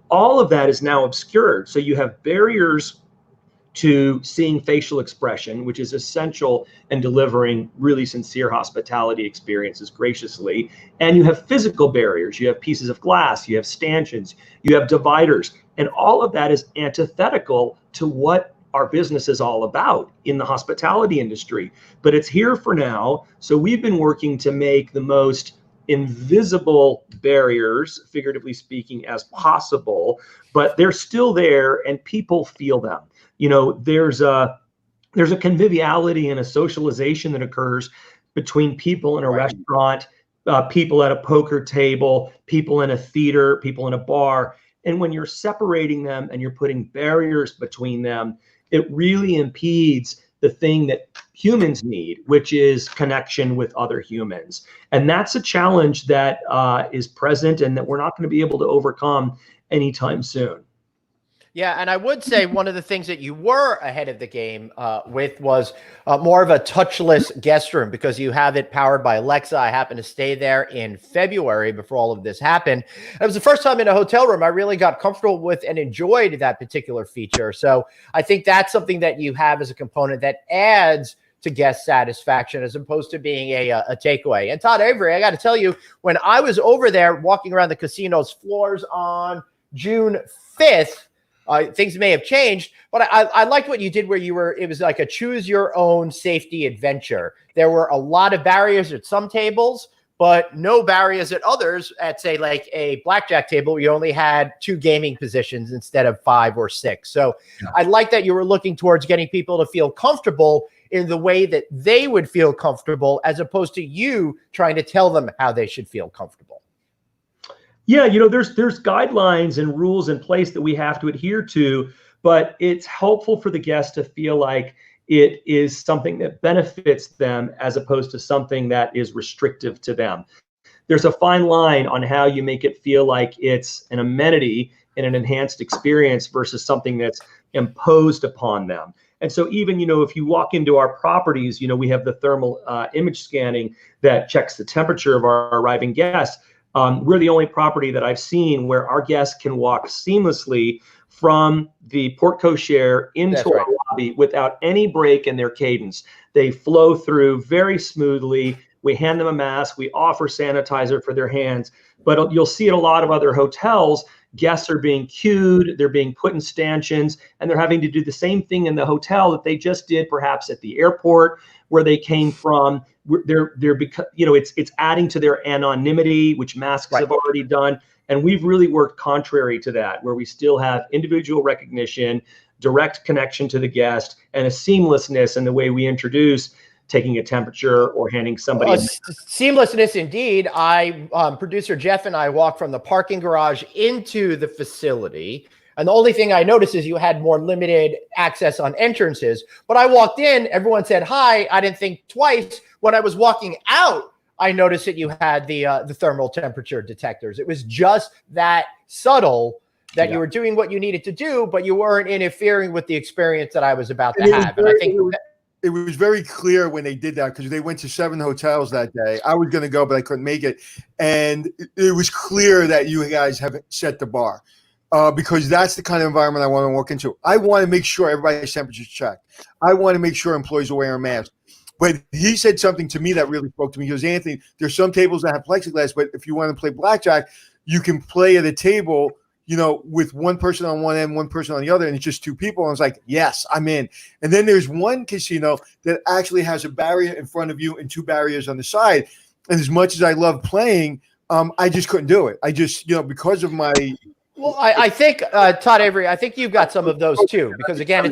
All of that is now obscured. So you have barriers to seeing facial expression, which is essential in delivering really sincere hospitality experiences graciously. And you have physical barriers. You have pieces of glass, you have stanchions, you have dividers. And all of that is antithetical to what our business is all about in the hospitality industry. But it's here for now. So we've been working to make the most invisible barriers, figuratively speaking, as possible, but they're still there and people feel them. You know, there's a conviviality and a socialization that occurs between people in a restaurant, people at a poker table, people in a theater, people in a bar. And when you're separating them and you're putting barriers between them, it really impedes the thing that humans need, which is connection with other humans. And that's a challenge that is present and that we're not going to be able to overcome anytime soon. Yeah, and I would say one of the things that you were ahead of the game with was more of a touchless guest room, because you have it powered by Alexa. I happened to stay there in February before all of this happened. It was the first time in a hotel room I really got comfortable with and enjoyed that particular feature. So I think that's something that you have as a component that adds to guest satisfaction as opposed to being a takeaway. And Todd-Avery, I got to tell you, when I was over there walking around the casino's floors on June 5th, things may have changed, but I liked what you did where it was like a choose your own safety adventure. There were a lot of barriers at some tables, but no barriers at others. At say like a blackjack table, you only had 2 gaming positions instead of 5 or 6. So yeah. I like that you were looking towards getting people to feel comfortable in the way that they would feel comfortable, as opposed to you trying to tell them how they should feel comfortable. Yeah, you know, there's guidelines and rules in place that we have to adhere to, but it's helpful for the guest to feel like it is something that benefits them as opposed to something that is restrictive to them. There's a fine line on how you make it feel like it's an amenity and an enhanced experience versus something that's imposed upon them. And so even, you know, if you walk into our properties, you know, we have the thermal image scanning that checks the temperature of our arriving guests. We're the only property that I've seen where our guests can walk seamlessly from the porte cochere into our lobby without any break in their cadence. They flow through very smoothly. We hand them a mask. We offer sanitizer for their hands. But you'll see at a lot of other hotels, guests are being queued, they're being put in stanchions, and they're having to do the same thing in the hotel that they just did perhaps at the airport where they came from. They're because, you know, it's adding to their anonymity, which masks have already done. And we've really worked contrary to that, where we still have individual recognition, direct connection to the guest, and a seamlessness in the way we introduce taking a temperature or handing somebody. Seamlessness indeed. Producer Jeff and I walked from the parking garage into the facility. And the only thing I noticed is you had more limited access on entrances. But I walked in, everyone said hi. I didn't think twice. When I was walking out, I noticed that you had the thermal temperature detectors. It was just that subtle that you were doing what you needed to do, but you weren't interfering with the experience that I was about to have. And I think it was very clear when they did that, because they went to 7 hotels that day. I was going to go, but I couldn't make it. And it was clear that you guys haven't set the bar. Because that's the kind of environment I want to walk into. I want to make sure everybody's temperature's checked. I want to make sure employees are wearing masks. But he said something to me that really spoke to me. He goes, Anthony, there's some tables that have plexiglass, but if you want to play blackjack, you can play at a table, you know, with one person on one end, one person on the other, and it's just 2 people. And I was like, yes, I'm in. And then there's one casino that actually has a barrier in front of you and 2 barriers on the side. And as much as I love playing, I just couldn't do it. I just, you know, because of my... Well, I think, Todd-Avery, I think you've got some of those too, because again,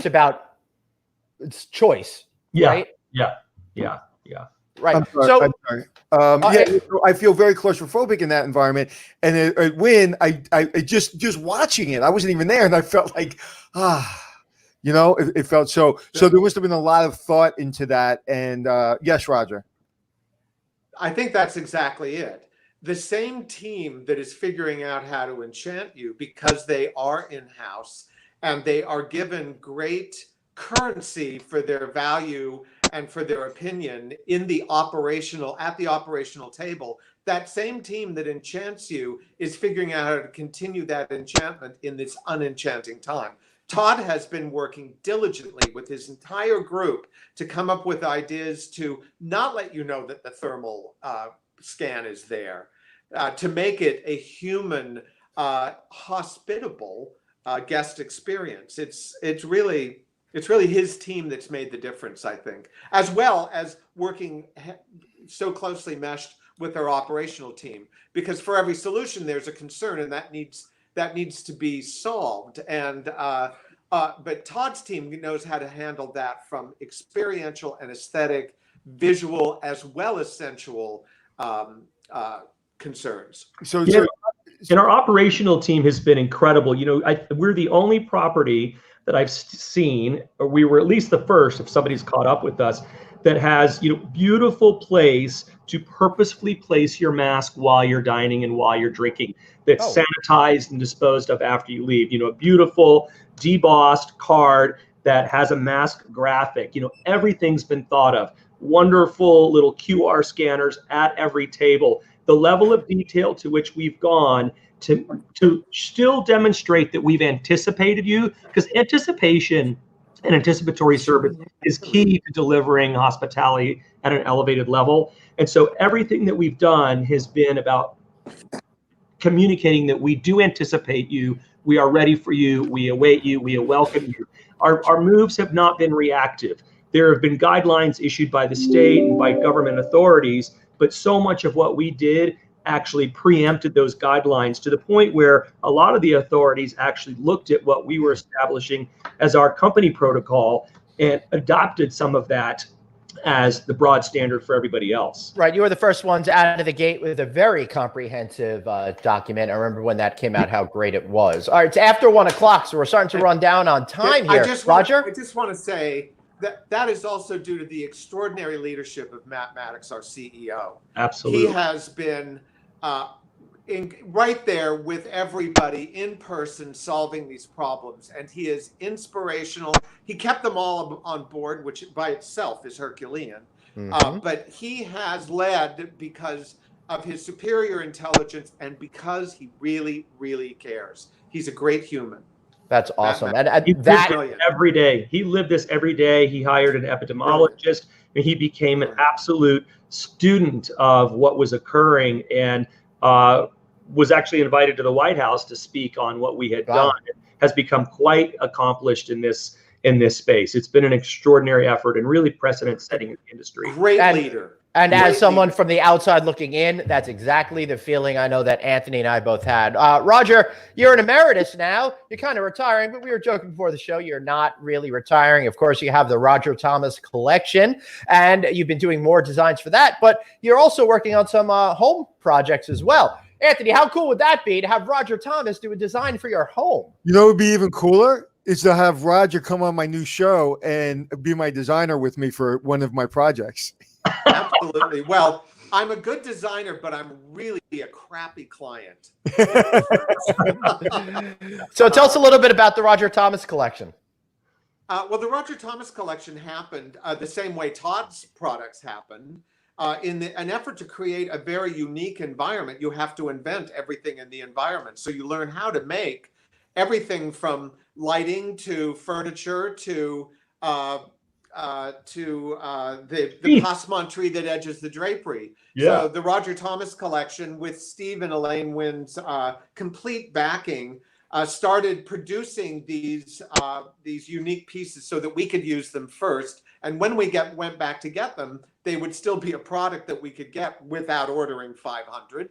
it's choice, right? Yeah. Right. I'm sorry. I feel very claustrophobic in that environment. And at Wynn, I just watching it, I wasn't even there, and I felt like, you know, it felt so there must have been a lot of thought into that. And yes, Roger. I think that's exactly it. The same team that is figuring out how to enchant you, because they are in-house and they are given great currency for their value and for their opinion at the operational table. That same team that enchants you is figuring out how to continue that enchantment in this unenchanting time. Todd has been working diligently with his entire group to come up with ideas to not let you know that the thermal scan is there, to make it a human, hospitable guest experience. It's really his team that's made the difference, I think, as well as working so closely meshed with our operational team. Because for every solution, there's a concern, and that needs to be solved. And but Todd's team knows how to handle that from experiential and aesthetic, visual, as well as sensual concerns. And our operational team has been incredible. You know, we're the only property that I've seen, or we were at least the first, if somebody's caught up with us, that has, you know, beautiful place to purposefully place your mask while you're dining and while you're drinking. That's sanitized and disposed of after you leave. You know, a beautiful debossed card that has a mask graphic. You know, everything's been thought of. Wonderful little QR scanners at every table. The level of detail to which we've gone to still demonstrate that we've anticipated you, because anticipation and anticipatory service is key to delivering hospitality at an elevated level. And so everything that we've done has been about communicating that we do anticipate you, we are ready for you, we await you, we welcome you. Our moves have not been reactive. There have been guidelines issued by the state and by government authorities, but so much of what we did actually preempted those guidelines to the point where a lot of the authorities actually looked at what we were establishing as our company protocol and adopted some of that as the broad standard for everybody else. Right. You were the first ones out of the gate with a very comprehensive document. I remember when that came out, how great it was. All right. It's after 1 o'clock, so we're starting to run down on time here. Roger? I just want to say that is also due to the extraordinary leadership of Matt Maddox, our CEO. Absolutely. He has been right there with everybody in person solving these problems, and he is inspirational. He kept them all on board, which by itself is Herculean. But he has led because of his superior intelligence and because he really, really cares. He's a great human. That's awesome. And that every day. He lived this every day. He hired an epidemiologist, and he became an absolute student of what was occurring, and was actually invited to the White House to speak on what we had done. It has become quite accomplished in this space. It's been an extraordinary effort and really precedent-setting in the industry. Great leader. And as someone from the outside looking in, that's exactly the feeling I know that Anthony and I both had. Roger, you're an emeritus now. You're kind of retiring, but we were joking before the show. You're not really retiring. Of course, you have the Roger Thomas collection, and you've been doing more designs for that, but you're also working on some home projects as well. Anthony, how cool would that be to have Roger Thomas do a design for your home? You know what would be even cooler? Is to have Roger come on my new show and be my designer with me for one of my projects. Absolutely. Well, I'm a good designer, but I'm really a crappy client. So tell us a little bit about the Roger Thomas collection. Well, the Roger Thomas collection happened the same way Todd's products happened. In an effort to create a very unique environment, you have to invent everything in the environment. So you learn how to make everything from lighting to furniture to the passementerie that edges the drapery. Yeah. So the Roger Thomas collection, with Steve and Elaine Wynn's complete backing, started producing these unique pieces so that we could use them first. And when we went back to get them, they would still be a product that we could get without ordering 500.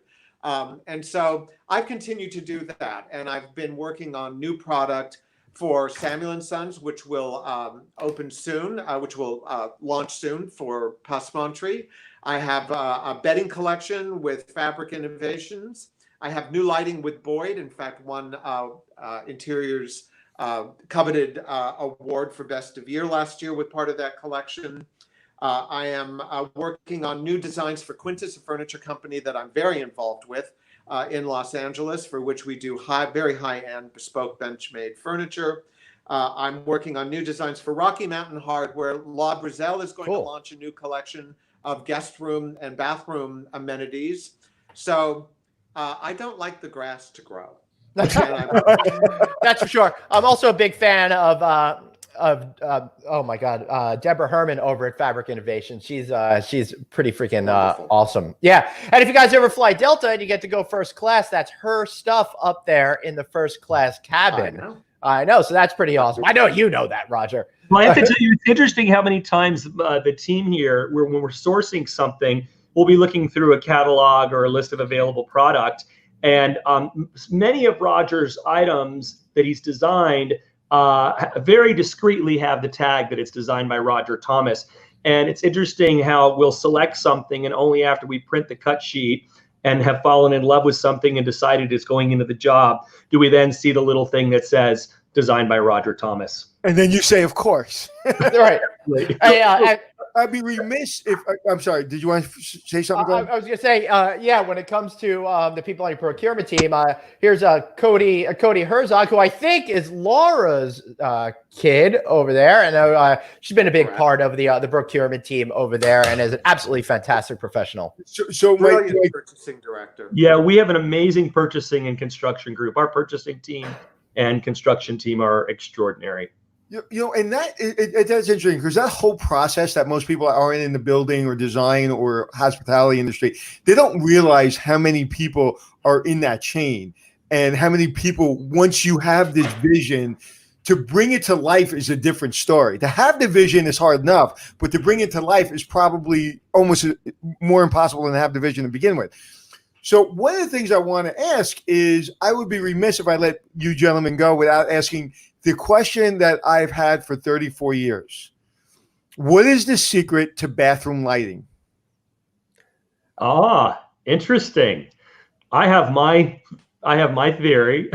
And so I've continued to do that. And I've been working on new product for Samuel & Sons, which will open soon, which will launch soon for passementerie. I have a bedding collection with Fabric Innovations. I have new lighting with Boyd. In fact, won Interior's coveted award for Best of Year last year with part of that collection. I am working on new designs for Quintus, a furniture company that I'm very involved with in Los Angeles, for which we do very high-end bespoke bench-made furniture. I'm working on new designs for Rocky Mountain Hardware. La Brazil is going to launch a new collection of guest room and bathroom amenities. So I don't like the grass to grow. That's for sure. I'm also a big fan of oh my God, Deborah Herman over at Fabric Innovation. She's pretty freaking awesome. Yeah. And if you guys ever fly Delta and you get to go first class, that's her stuff up there in the first class cabin. I know. So that's pretty awesome. I know you know that, Roger. Well, I have to tell you, it's interesting how many times the team here, when we're sourcing something, we'll be looking through a catalog or a list of available product. And many of Roger's items that he's designed very discreetly have the tag that it's designed by Roger Thomas. And it's interesting how we'll select something, and only after we print the cut sheet and have fallen in love with something and decided it's going into the job, do we then see the little thing that says designed by Roger Thomas. And then you say, of course. Right. Hey, I'd be remiss if I'm sorry. Did you want to say something? I was going to say, yeah. When it comes to the people on your procurement team, here's Cody Herzog, who I think is Laura's kid over there, and she's been a big part of the procurement team over there, and is an absolutely fantastic professional. So Brilliant purchasing director. Yeah, we have an amazing purchasing and construction group. Our purchasing team and construction team are extraordinary. And that's interesting, because that whole process that most people aren't in the building or design or hospitality industry, they don't realize how many people are in that chain, and how many people, once you have this vision, to bring it to life is a different story. To have the vision is hard enough, but to bring it to life is probably almost more impossible than to have the vision to begin with. So one of the things I want to ask is, I would be remiss if I let you gentlemen go without asking the question that I've had for 34 years. What is the secret to bathroom lighting? Ah, interesting. I have my theory.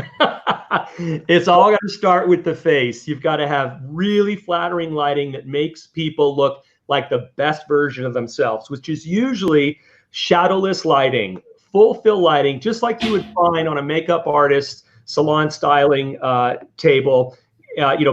It's all got to start with the face. You've got to have really flattering lighting that makes people look like the best version of themselves, which is usually shadowless lighting, full fill lighting, just like you would find on a makeup artist salon styling table,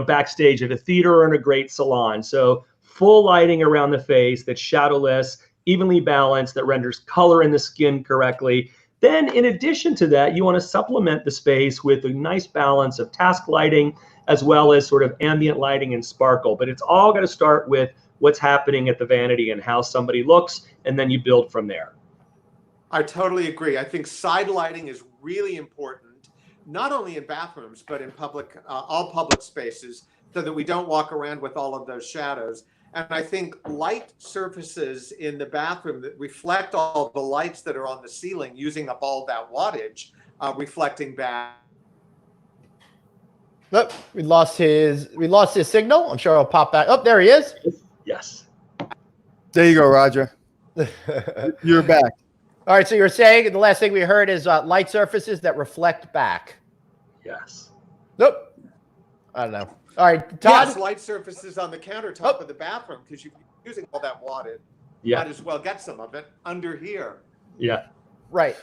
backstage at a theater or in a great salon. So full lighting around the face that's shadowless, evenly balanced, that renders color in the skin correctly. Then in addition to that, you want to supplement the space with a nice balance of task lighting, as well as sort of ambient lighting and sparkle. But it's all got to start with what's happening at the vanity and how somebody looks, and then you build from there. I totally agree. I think side lighting is really important, not only in bathrooms, but in all public spaces, so that we don't walk around with all of those shadows. And I think light surfaces in the bathroom that reflect all the lights that are on the ceiling, using up all that wattage, reflecting back. Look, we lost his signal. I'm sure he'll pop back. Oh, there he is. Yes. There you go, Roger. You're back. All right, so you're saying the last thing we heard is light surfaces that reflect back. Yes. Nope. I don't know. All right, Todd. Yes, light surfaces on the countertop of the bathroom, because you're using all that wattage. Yeah. Might as well get some of it under here. Yeah. Right.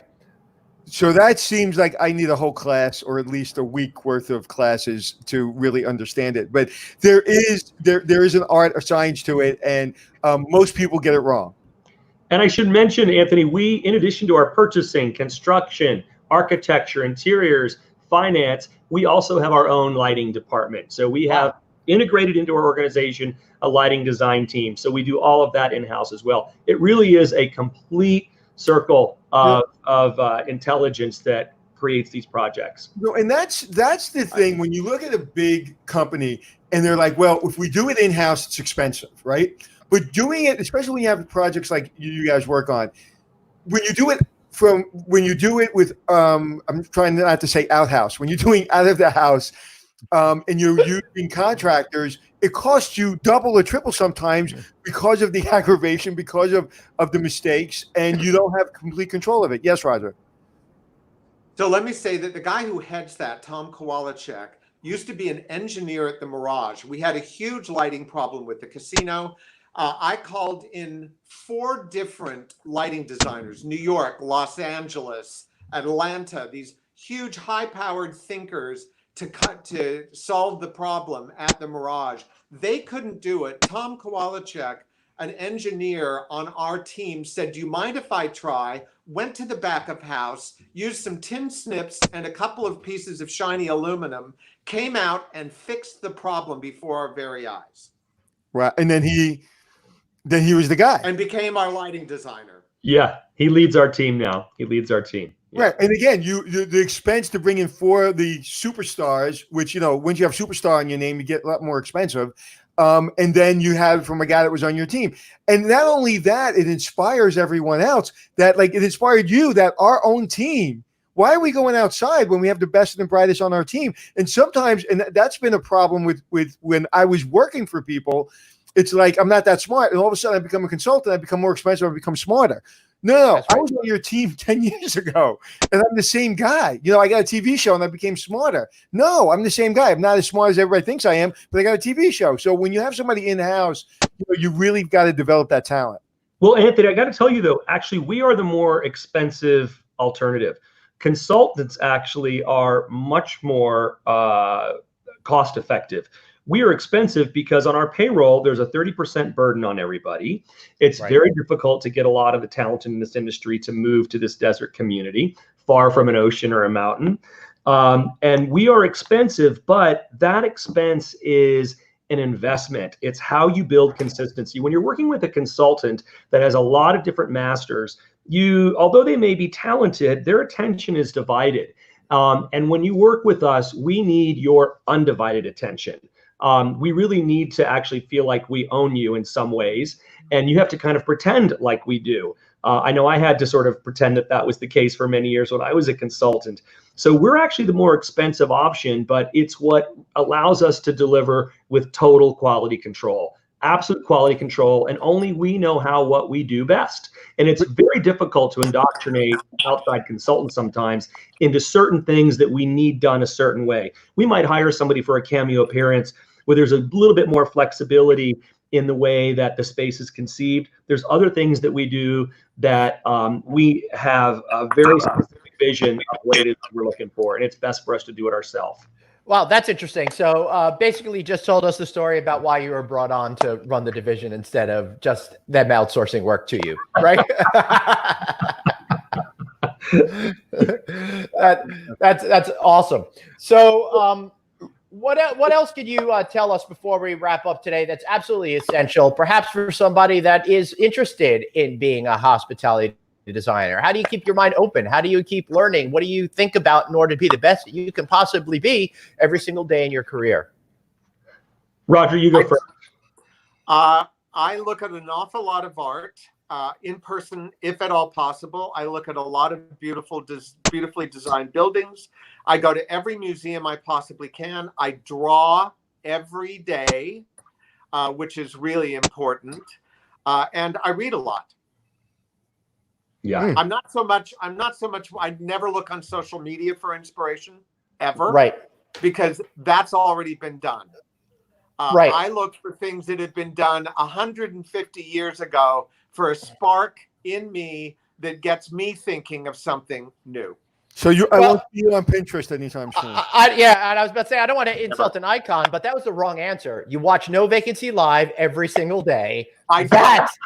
So that seems like I need a whole class, or at least a week worth of classes, to really understand it. But there is an art or science to it, and most people get it wrong. And I should mention, Anthony, we, in addition to our purchasing, construction, architecture, interiors, finance, we also have our own lighting department. So we have integrated into our organization a lighting design team. So we do all of that in-house as well. It really is a complete circle of intelligence that creates these projects. No, and that's the thing. When you look at a big company and they're like, well, if we do it in-house, it's expensive, right? But doing it, especially when you have projects like you guys work on, when you do it with, I'm trying not to say outhouse, when you're doing out of the house, and you're using contractors, it costs you double or triple sometimes because of the aggravation, because of the mistakes, and you don't have complete control of it. Yes, Roger. So let me say that the guy who heads that, Tom Kowalczyk, used to be an engineer at the Mirage. We had a huge lighting problem with the casino. I called in 4 different lighting designers: New York, Los Angeles, Atlanta, these huge high-powered thinkers to solve the problem at the Mirage. They couldn't do it. Tom Kowalczyk, an engineer on our team, said, "Do you mind if I try?" Went to the back of house, used some tin snips and a couple of pieces of shiny aluminum, came out and fixed the problem before our very eyes. Right. And then he was the guy. And became our lighting designer. Yeah, he leads our team now. He leads our team. Yeah. Right. And again, the expense to bring in 4 of the superstars, which, once you have superstar in your name, you get a lot more expensive. And then you have from a guy that was on your team. And not only that, it inspires everyone else that, like, it inspired you, that our own team, why are we going outside when we have the best and the brightest on our team? And sometimes, and that's been a problem with when I was working for people, it's like, I'm not that smart. And all of a sudden I become a consultant, I become more expensive, I become smarter. No, I was on your team 10 years ago, and I'm the same guy. I got a TV show, and I became smarter. No, I'm the same guy. I'm not as smart as everybody thinks I am, but I got a TV show. So when you have somebody in-house you really got to develop that talent. Well, Anthony, I got to tell you though, actually, we are the more expensive alternative. Consultants actually are much more cost effective. We are expensive because on our payroll, there's a 30% burden on everybody. It's very difficult to get a lot of the talent in this industry to move to this desert community, far from an ocean or a mountain. And we are expensive, but that expense is an investment. It's how you build consistency. When you're working with a consultant that has a lot of different masters, although they may be talented, their attention is divided. And when you work with us, we need your undivided attention. We really need to actually feel like we own you in some ways, and you have to kind of pretend like we do. I know I had to sort of pretend that was the case for many years when I was a consultant. So we're actually the more expensive option, but it's what allows us to deliver with total quality control, absolute quality control, and only we know what we do best. And it's very difficult to indoctrinate outside consultants sometimes into certain things that we need done a certain way. We might hire somebody for a cameo appearance where there's a little bit more flexibility in the way that the space is conceived. There's other things that we do that we have a very specific vision of what it is we're looking for, and it's best for us to do it ourselves. Wow, that's interesting. So basically, you just told us the story about why you were brought on to run the division instead of just them outsourcing work to you, right? That's awesome. So what else could you tell us before we wrap up today that's absolutely essential, perhaps for somebody that is interested in being a hospitality designer? How do you keep your mind open? How do you keep learning? What do you think about in order to be the best that you can possibly be every single day in your career? Roger, you go first. I look at an awful lot of art in person, if at all possible. I look at a lot of beautifully designed buildings. I go to every museum I possibly can. I draw every day, which is really important. And I read a lot. Yeah. I'm not so much, I never look on social media for inspiration, ever. Right. Because that's already been done. Right. I look for things that have been done 150 years ago for a spark in me that gets me thinking of something new. So I won't see you on Pinterest anytime soon. Yeah, and I was about to say, I don't want to insult an icon, but that was the wrong answer. You watch No Vacancy Live every single day. That's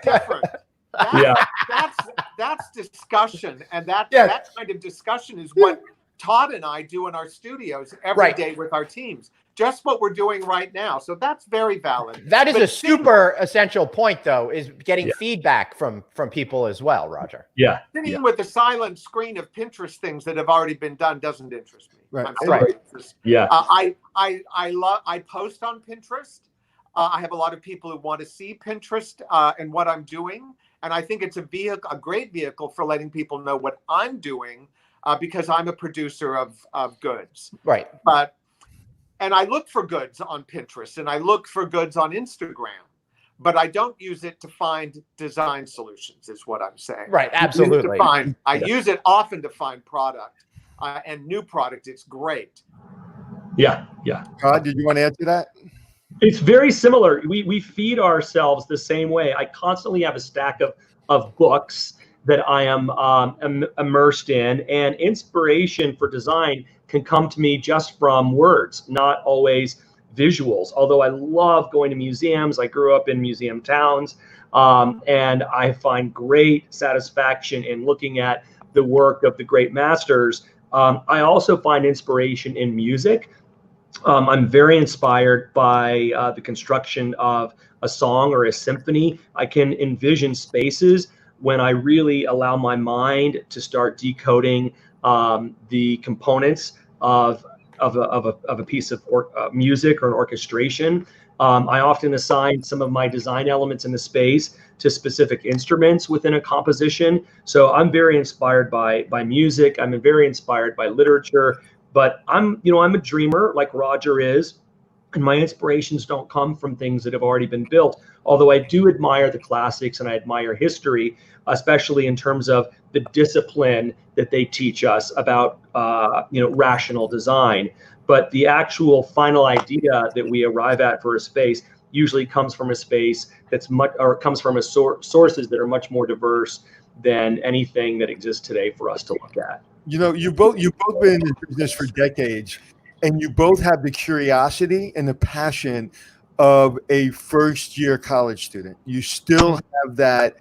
different. That's discussion, and that kind of discussion is what Todd and I do in our studios every day with our teams. Just what we're doing right now. So that's very valid. That is a super essential point, though, is getting feedback from people as well, Roger. Yeah. Sitting with the silent screen of Pinterest things that have already been done doesn't interest me. Right. I'm sorry. Yeah. I post on Pinterest. I have a lot of people who want to see Pinterest and what I'm doing. And I think it's a great vehicle for letting people know what I'm doing because I'm a producer of goods. Right. And I look for goods on Pinterest and I look for goods on Instagram, but I don't use it to find design solutions, is what I'm saying. Right, absolutely. I use it often to find product and new product. It's great. Yeah. Todd, did you want to add to that? It's very similar. We feed ourselves the same way. I constantly have a stack of books that I am immersed in, and inspiration for design can come to me just from words, not always visuals. Although I love going to museums. I grew up in museum towns, and I find great satisfaction in looking at the work of the great masters. I also find inspiration in music. I'm very inspired by the construction of a song or a symphony. I can envision spaces when I really allow my mind to start decoding the components of a piece of music or an orchestration. I often assign some of my design elements in the space to specific instruments within a composition. So I'm very inspired by music. I'm very inspired by literature. But I'm a dreamer like Roger is, and my inspirations don't come from things that have already been built. Although I do admire the classics and I admire history, especially in terms of the discipline that they teach us about, rational design. But the actual final idea that we arrive at for a space usually comes from a space that's much, or comes from a sources that are much more diverse than anything that exists today for us to look at. You know, you've both been in this business for decades, and you both have the curiosity and the passion of a first-year college student. You still have that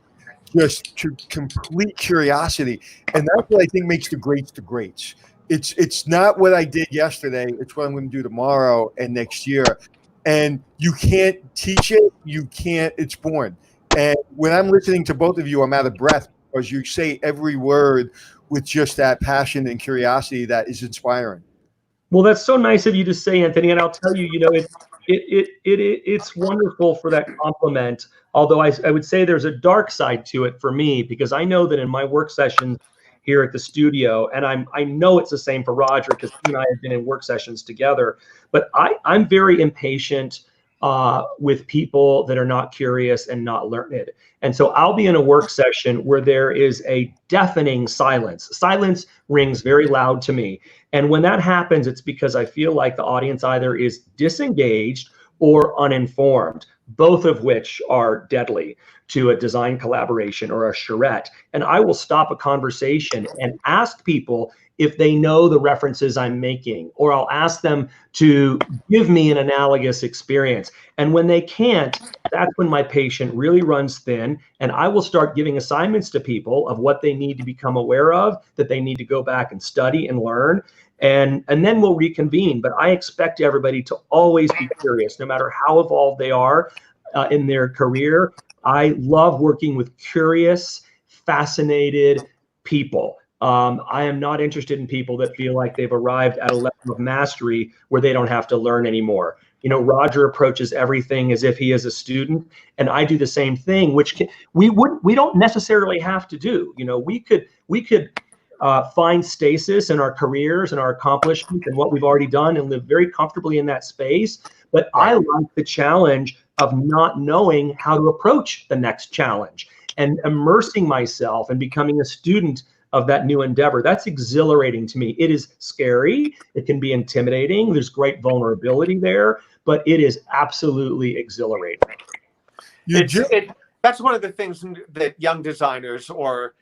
just complete curiosity, and that's what I think makes the greats the greats. It's not what I did yesterday. It's what I'm going to do tomorrow and next year. And you can't teach it. You can't. It's born. And when I'm listening to both of you, I'm out of breath because you say every word with just that passion and curiosity that is inspiring. Well, that's so nice of you to say, Anthony. And I'll tell you, it's wonderful for that compliment. Although I would say there's a dark side to it for me, because I know that in my work sessions here at the studio, and I know it's the same for Roger, because he and I have been in work sessions together, but I'm very impatient with people that are not curious and not learned. And so I'll be in a work session where there is a deafening silence. Silence rings very loud to me. And when that happens, it's because I feel like the audience either is disengaged or uninformed, both of which are deadly to a design collaboration or a charrette. And I will stop a conversation and ask people if they know the references I'm making, or I'll ask them to give me an analogous experience. And when they can't, that's when my patient really runs thin, and I will start giving assignments to people of what they need to become aware of, that they need to go back and study and learn. And then we'll reconvene. But I expect everybody to always be curious, no matter how evolved they are in their career. I love working with curious, fascinated people. I am not interested in people that feel like they've arrived at a level of mastery where they don't have to learn anymore. You know, Roger approaches everything as if he is a student, and I do the same thing, which we don't necessarily have to do. You know, we could find stasis in our careers and our accomplishments and what we've already done and live very comfortably in that space. But I like the challenge of not knowing how to approach the next challenge and immersing myself and becoming a student of that new endeavor. That's exhilarating to me. It is scary. It can be intimidating. There's great vulnerability there, but it is absolutely exhilarating. That's one of the things that young designers or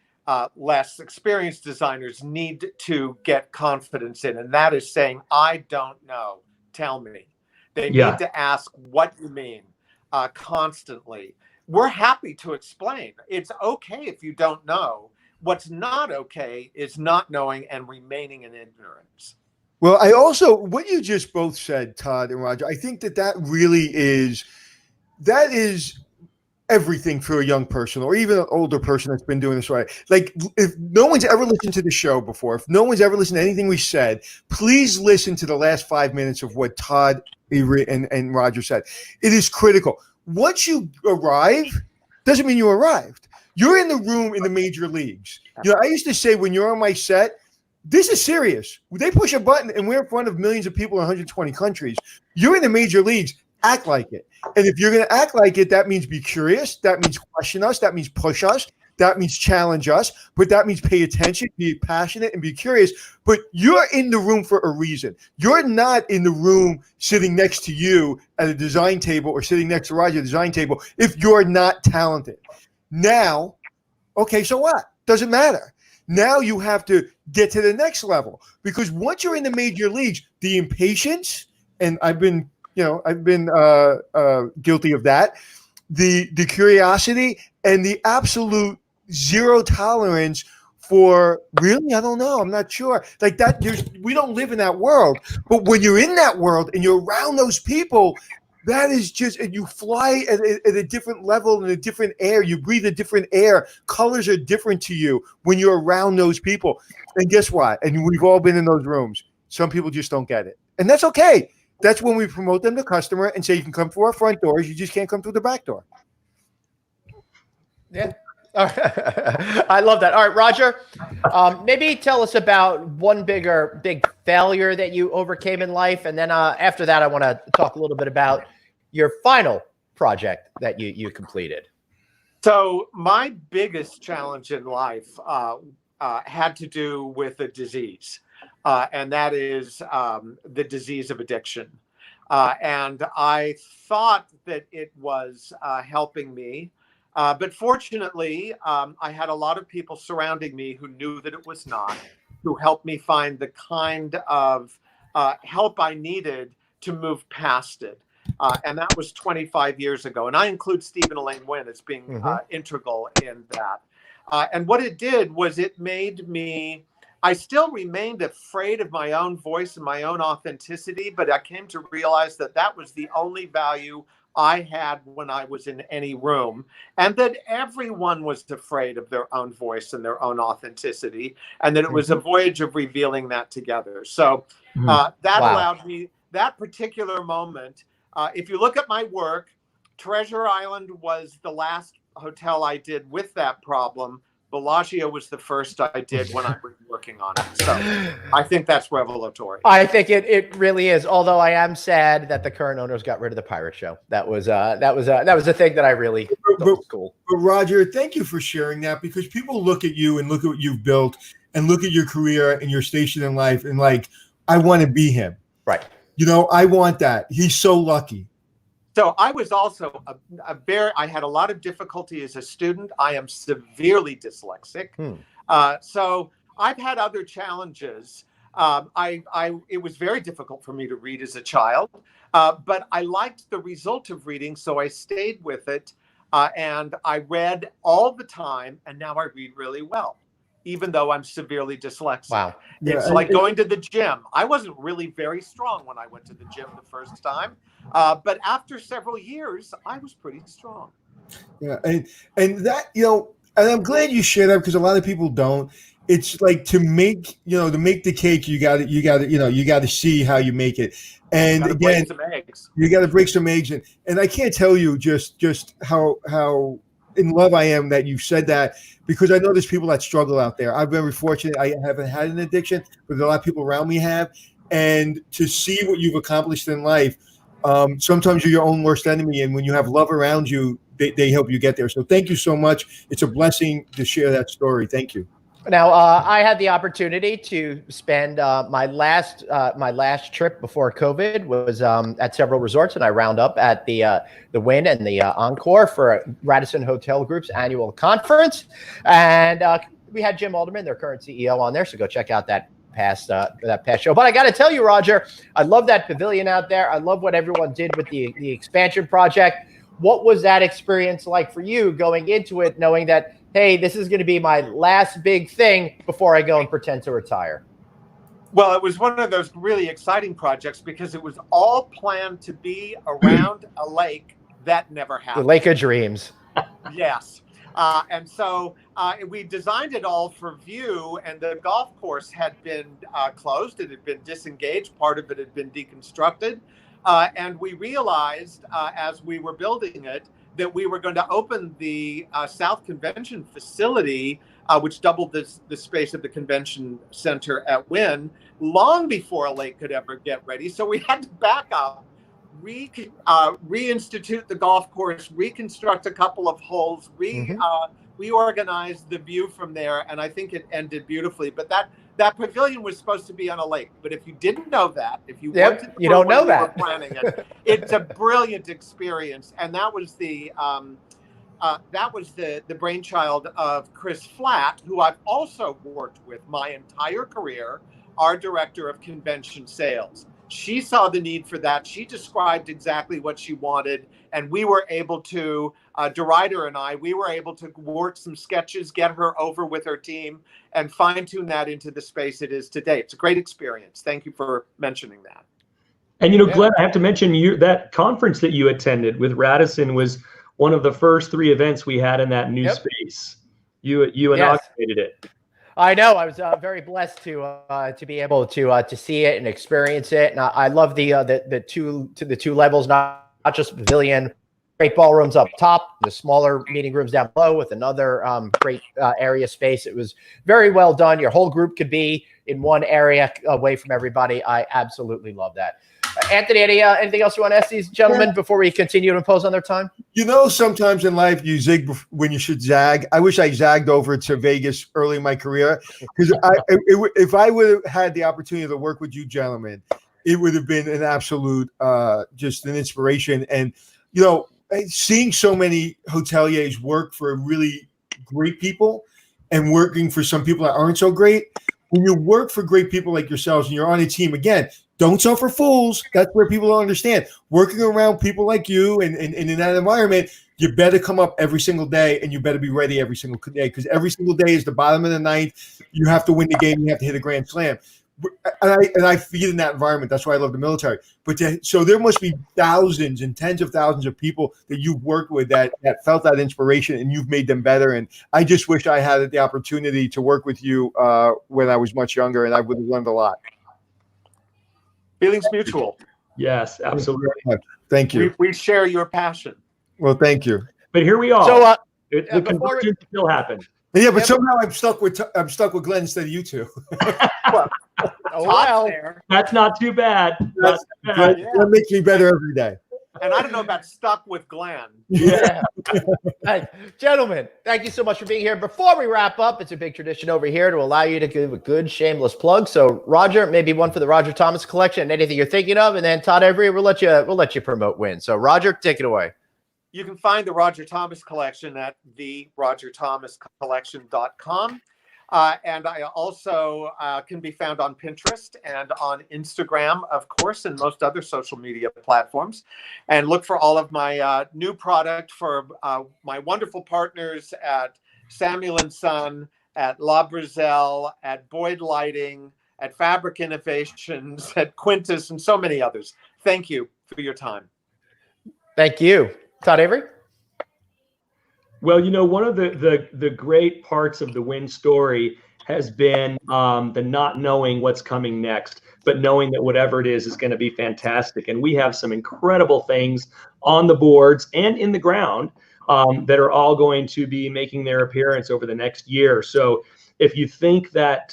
less experienced designers need to get confidence in, and that is saying, I don't know, tell me. They need to ask what you mean constantly. We're happy to explain. It's okay if you don't know. What's not okay is not knowing and remaining in ignorance. Well, I also, what you just both said, Todd and Roger, I think that really is everything for a young person or even an older person that's been doing this right. Like, if no one's ever listened to the show before, if no one's ever listened to anything we said, please listen to the last 5 minutes of what Todd, Avery, and Roger said. It is critical. Once you arrive, doesn't mean you arrived. You're in the room in the major leagues. You know, I used to say when you're on my set, this is serious. They push a button and we're in front of millions of people in 120 countries. You're in the major leagues. Act like it. And if you're going to act like it, that means be curious. That means question us. That means push us. That means challenge us. But that means pay attention, be passionate, and be curious. But you're in the room for a reason. You're not in the room sitting next to you at a design table or sitting next to Roger at a design table if you're not talented. Now, okay, so what? Doesn't matter. Now you have to get to the next level, because once you're in the major leagues, the impatience, and I've been guilty of that, the curiosity and the absolute zero tolerance for really, I don't know, I'm not sure. Like that, we don't live in that world. But when you're in that world and you're around those people, that is just, and you fly at a different level in a different air. You breathe a different air. Colors are different to you when you're around those people. And guess what? And we've all been in those rooms. Some people just don't get it. And that's okay. That's when we promote them to customer and say, you can come through our front doors. You just can't come through the back door. Yeah. I love that. All right, Roger, maybe tell us about one big failure that you overcame in life. And then after that, I want to talk a little bit about your final project that you completed. So my biggest challenge in life had to do with a disease, and that is the disease of addiction. And I thought that it was helping me. But fortunately, I had a lot of people surrounding me who knew that it was not, who helped me find the kind of help I needed to move past it. And that was 25 years ago. And I include Stephen Elaine Wynn as being integral in that. And what it did was it made me, I still remained afraid of my own voice and my own authenticity, but I came to realize that that was the only value I had when I was in any room, and that everyone was afraid of their own voice and their own authenticity, and that it was a voyage of revealing that together. So that allowed me, that particular moment, if you look at my work, Treasure Island was the last hotel I did with that problem. Bellagio was the first I did when I was working on it. So I think that's revelatory. I think it really is. Although I am sad that the current owners got rid of the pirate show. That was a thing that I really thought was cool. But Roger, thank you for sharing that, because people look at you and look at what you've built and look at your career and your station in life and like, I want to be him. Right. You know, I want that. He's so lucky. So I was also I had a lot of difficulty as a student. I am severely dyslexic. So I've had other challenges. It was very difficult for me to read as a child, but I liked the result of reading, so I stayed with it. And I read all the time, and now I read really well, even though I'm severely dyslexic. Wow. It's like going to the gym. I wasn't really very strong when I went to the gym the first time. But after several years, I was pretty strong. Yeah. And that, you know, and I'm glad you shared that, because a lot of people don't. It's like to make the cake, you got to see how you make it. And again, you got to break some eggs. And I can't tell you just how in love I am that you said that, because I know there's people that struggle out there. I'm very fortunate. I haven't had an addiction, but a lot of people around me have. And to see what you've accomplished in life, sometimes you're your own worst enemy. And when you have love around you, they help you get there. So thank you so much. It's a blessing to share that story. Thank you. Now, I had the opportunity to spend my last trip before COVID was at several resorts, and I round up at the Wynn and the Encore for Radisson Hotel Group's annual conference. And we had Jim Alderman, their current CEO, on there. So go check out that past show. But I got to tell you, Roger, I love that pavilion out there. I love what everyone did with the expansion project. What was that experience like for you going into it, knowing that, hey, this is going to be my last big thing before I go and pretend to retire? Well, it was one of those really exciting projects because it was all planned to be around a lake that never happened. The Lake of Dreams. Yes. And so we designed it all for view, and the golf course had been closed. It had been disengaged. Part of it had been deconstructed. And we realized as we were building it that we were going to open the South Convention facility, which doubled the space of the convention center at Wynn, long before a lake could ever get ready. So we had to back up, reinstitute the golf course, reconstruct a couple of holes, reorganize the view from there, and I think it ended beautifully. But that pavilion was supposed to be on a lake. But if you didn't know that, if you you don't know that, planning it, it's a brilliant experience. And that was the brainchild of Chris Flatt, who I've also worked with my entire career, our director of convention sales. She saw the need for that. She described exactly what she wanted, and we were able to, DeRuyter and I, we were able to work some sketches, get her over with her team, and fine-tune that into the space it is today. It's a great experience. Thank you for mentioning that. And, Glenn, I have to mention that conference that you attended with Radisson was one of the first 3 events we had in that new space. You inaugurated it. I know. I was very blessed to be able to see it and experience it, and I love the two levels, not just pavilion, great ballrooms up top, the smaller meeting rooms down below with another great area space. It was very well done. Your whole group could be in one area away from everybody. I absolutely love that. Anthony, anything else you want to ask these gentlemen before we continue to impose on their time? Sometimes in life you zig when you should zag. I wish I zagged over to Vegas early in my career, because if I would have had the opportunity to work with you gentlemen it would have been an absolute, just an inspiration. And, seeing so many hoteliers work for really great people and working for some people that aren't so great. When you work for great people like yourselves and you're on a team, again, don't suffer fools. That's where people don't understand. Working around people like you and in that environment, you better come up every single day and you better be ready every single day, because every single day is the bottom of the ninth. You have to win the game. You have to hit a grand slam. And I feed in that environment. That's why I love the military. So there must be thousands and tens of thousands of people that you've worked with that felt that inspiration, and you've made them better. And I just wish I had the opportunity to work with you when I was much younger, and I would have learned a lot. Feelings mutual. Yes, absolutely. Thank you. We share your passion. Well, thank you. But here we are. So, the convergence still happened. Yeah, but somehow I'm stuck with Glenn instead of you two. Well, That's not too bad. That makes me better every day. And I don't know about stuck with Glenn. Yeah. Hey, gentlemen, thank you so much for being here. Before we wrap up, it's a big tradition over here to allow you to give a good shameless plug. So, Roger, maybe one for the Roger Thomas collection, anything you're thinking of, and then Todd-Avery, we'll let you promote Wynn. So, Roger, take it away. You can find the Roger Thomas collection at therogerthomascollection.com. And I also can be found on Pinterest and on Instagram, of course, and most other social media platforms. And look for all of my new product for my wonderful partners at Samuel & Son, at La Brazil, at Boyd Lighting, at Fabric Innovations, at Quintus, and so many others. Thank you for your time. Thank you. Todd-Avery? Well, one of the great parts of the Wynn story has been the not knowing what's coming next, but knowing that whatever it is going to be fantastic. And we have some incredible things on the boards and in the ground that are all going to be making their appearance over the next year. So if you think that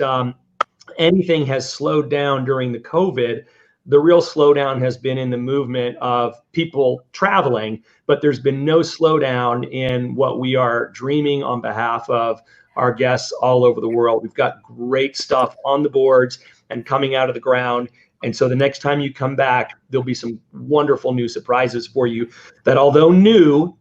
anything has slowed down during the COVID, the real slowdown has been in the movement of people traveling, but there's been no slowdown in what we are dreaming on behalf of our guests all over the world. We've got great stuff on the boards and coming out of the ground. And so the next time you come back, there'll be some wonderful new surprises for you that, although new,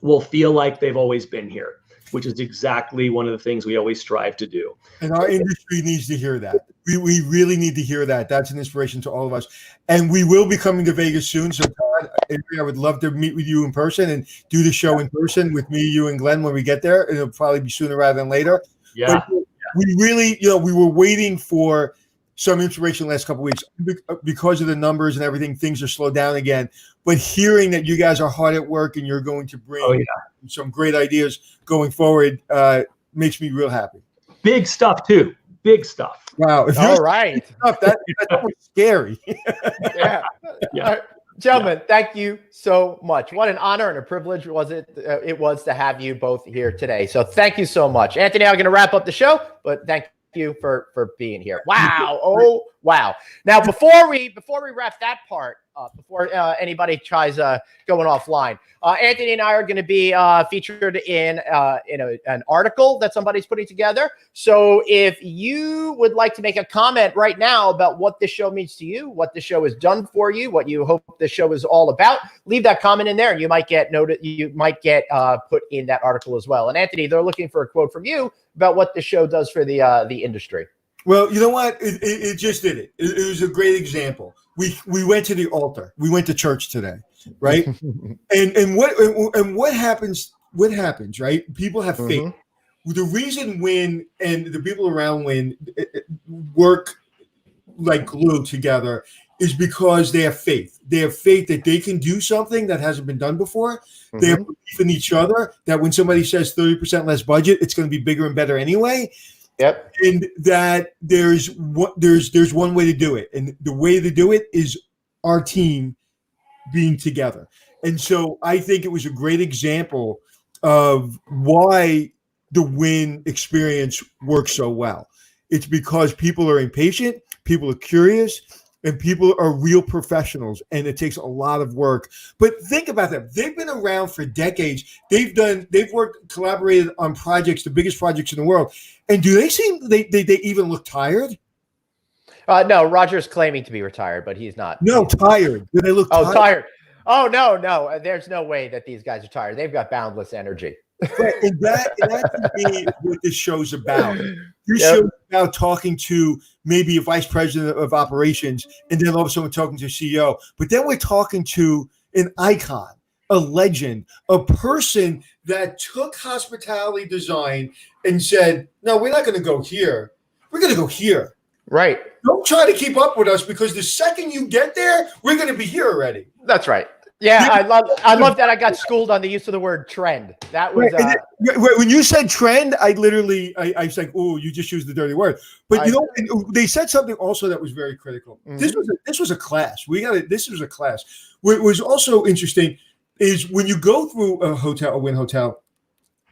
will feel like they've always been here, which is exactly one of the things we always strive to do. And our industry needs to hear that. We really need to hear that. That's an inspiration to all of us. And we will be coming to Vegas soon. So, Todd, I would love to meet with you in person and do the show in person with me, you, and Glenn when we get there. It'll probably be sooner rather than later. Yeah. But we really, we were waiting for some inspiration the last couple of weeks. Because of the numbers and everything, things are slowed down again. But hearing that you guys are hard at work and you're going to bring some great ideas going forward makes me real happy. Big stuff, too. Big stuff. Wow. If All right. that's scary. Yeah. Gentlemen, thank you so much. What an honor and a privilege it was to have you both here today. So thank you so much. Anthony, I'm going to wrap up the show, but thank you for being here. Wow. Oh, wow. Now, before we wrap that part up, before anybody tries going offline, Anthony and I are going to be featured in an article that somebody's putting together. So if you would like to make a comment right now about what this show means to you, what the show has done for you, what you hope the show is all about, leave that comment in there, and you might get noted. You might get put in that article as well. And Anthony, they're looking for a quote from you about what the show does for the industry. Well, you know what? It just did it. It was a great example. We went to the altar. We went to church today, right? and what happens? What happens, right? People have faith. Mm-hmm. The reason Wynn and the people around Wynn work like glue together is because they have faith. They have faith that they can do something that hasn't been done before. Mm-hmm. They have belief in each other that when somebody says 30% less budget, it's going to be bigger and better anyway. Yep. And that there's one way to do it. And the way to do it is our team being together. And so I think it was a great example of why the Wynn experience works so well. It's because people are impatient, people are curious, and people are real professionals, and it takes a lot of work. But think about them. They've been around for decades. They've collaborated on projects, the biggest projects in the world. And do they seem they even look tired? No, Roger's claiming to be retired, but he's not. No, tired. Do they look Oh, tired? tired. Oh, no. There's no way that these guys are tired. They've got boundless energy. Right. And that to me what this show's about. This show's about talking to maybe a vice president of operations, and then all of a sudden we're talking to a CEO. But then we're talking to an icon, a legend, a person that took hospitality design and said, no, we're not going to go here. We're going to go here. Right. Don't try to keep up with us, because the second you get there, we're going to be here already. That's right. Yeah, I love that I got schooled on the use of the word trend. That was when you said trend, I was like, oh, you just used the dirty word. But they said something also that was very critical. Mm-hmm. This was a class. This was a class. What was also interesting is when you go through a Wynn hotel,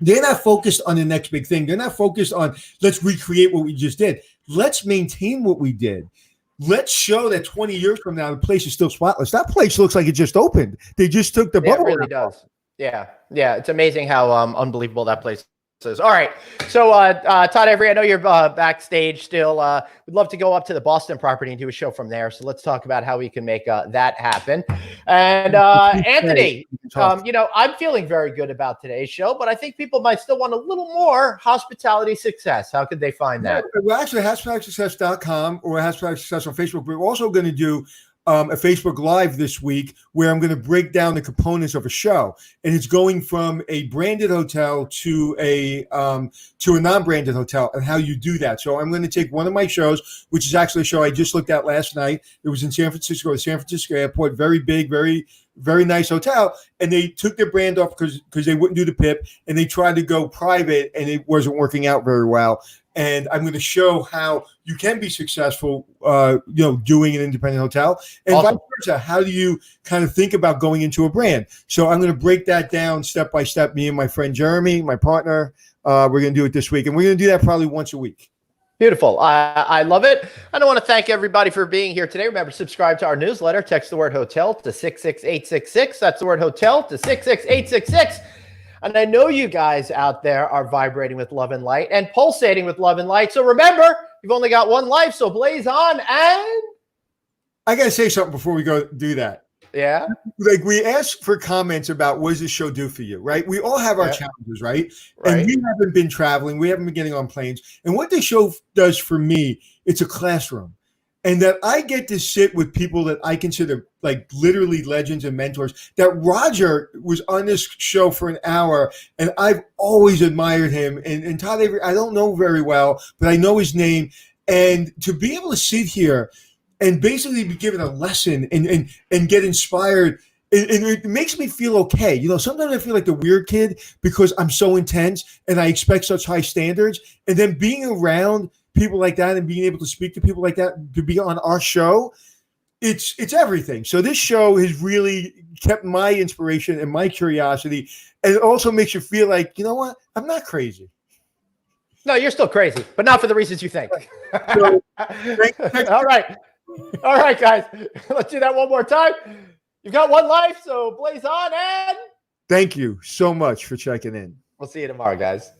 they're not focused on the next big thing. They're not focused on let's recreate what we just did. Let's maintain what we did. Let's show that 20 years from now, the place is still spotless. That place looks like it just opened. They just took the bubble. It really does. Yeah. It's amazing how unbelievable that place is. All right. So, Todd-Avery, I know you're backstage still. We'd love to go up to the Boston property and do a show from there. So let's talk about how we can make that happen. And Anthony, I'm feeling very good about today's show, but I think people might still want a little more hospitality success. How could they find that? Well, actually, hospitalitysuccess.com or Hospitality Success on Facebook. We're also going to do a Facebook Live this week where I'm going to break down the components of a show, and it's going from a branded hotel to a non-branded hotel and how you do that. So I'm going to take one of my shows, which is actually a show I just looked at last night. It was in San Francisco, the San Francisco airport, very big, very, very nice hotel. And they took their brand off because they wouldn't do the PIP, and they tried to go private, and it wasn't working out very well. And I'm going to show how you can be successful, doing an independent hotel, and awesome. Vice versa. How do you kind of think about going into a brand? So I'm going to break that down step by step. Me and my friend Jeremy, my partner, we're going to do it this week, and we're going to do that probably once a week. Beautiful. I love it. And I want to thank everybody for being here today. Remember, subscribe to our newsletter. Text the word hotel to 66866. That's the word hotel to 66866. And I know you guys out there are vibrating with love and light and pulsating with love and light. So remember, you've only got one life, so blaze on. And I got to say something before we go do that. Yeah. Like, we asked for comments about what does this show do for you, right? We all have our challenges, right? And we haven't been traveling. We haven't been getting on planes. And what this show does for me, it's a classroom. And that I get to sit with people that I consider like literally legends and mentors. That Roger was on this show for an hour, and I've always admired him. And Todd-Avery, I don't know very well, but I know his name. And to be able to sit here and basically be given a lesson and get inspired, it makes me feel okay. Sometimes I feel like the weird kid because I'm so intense and I expect such high standards. And then being around people like that and being able to speak to people like that, to be on our show, it's everything. So this show has really kept my inspiration and my curiosity, and it also makes you feel like, you know what, I'm not crazy. No, you're still crazy, but not for the reasons you think. So, all right, guys, let's do that one more time. You've got one life, so blaze on, and thank you so much for checking in. We'll see you tomorrow, guys.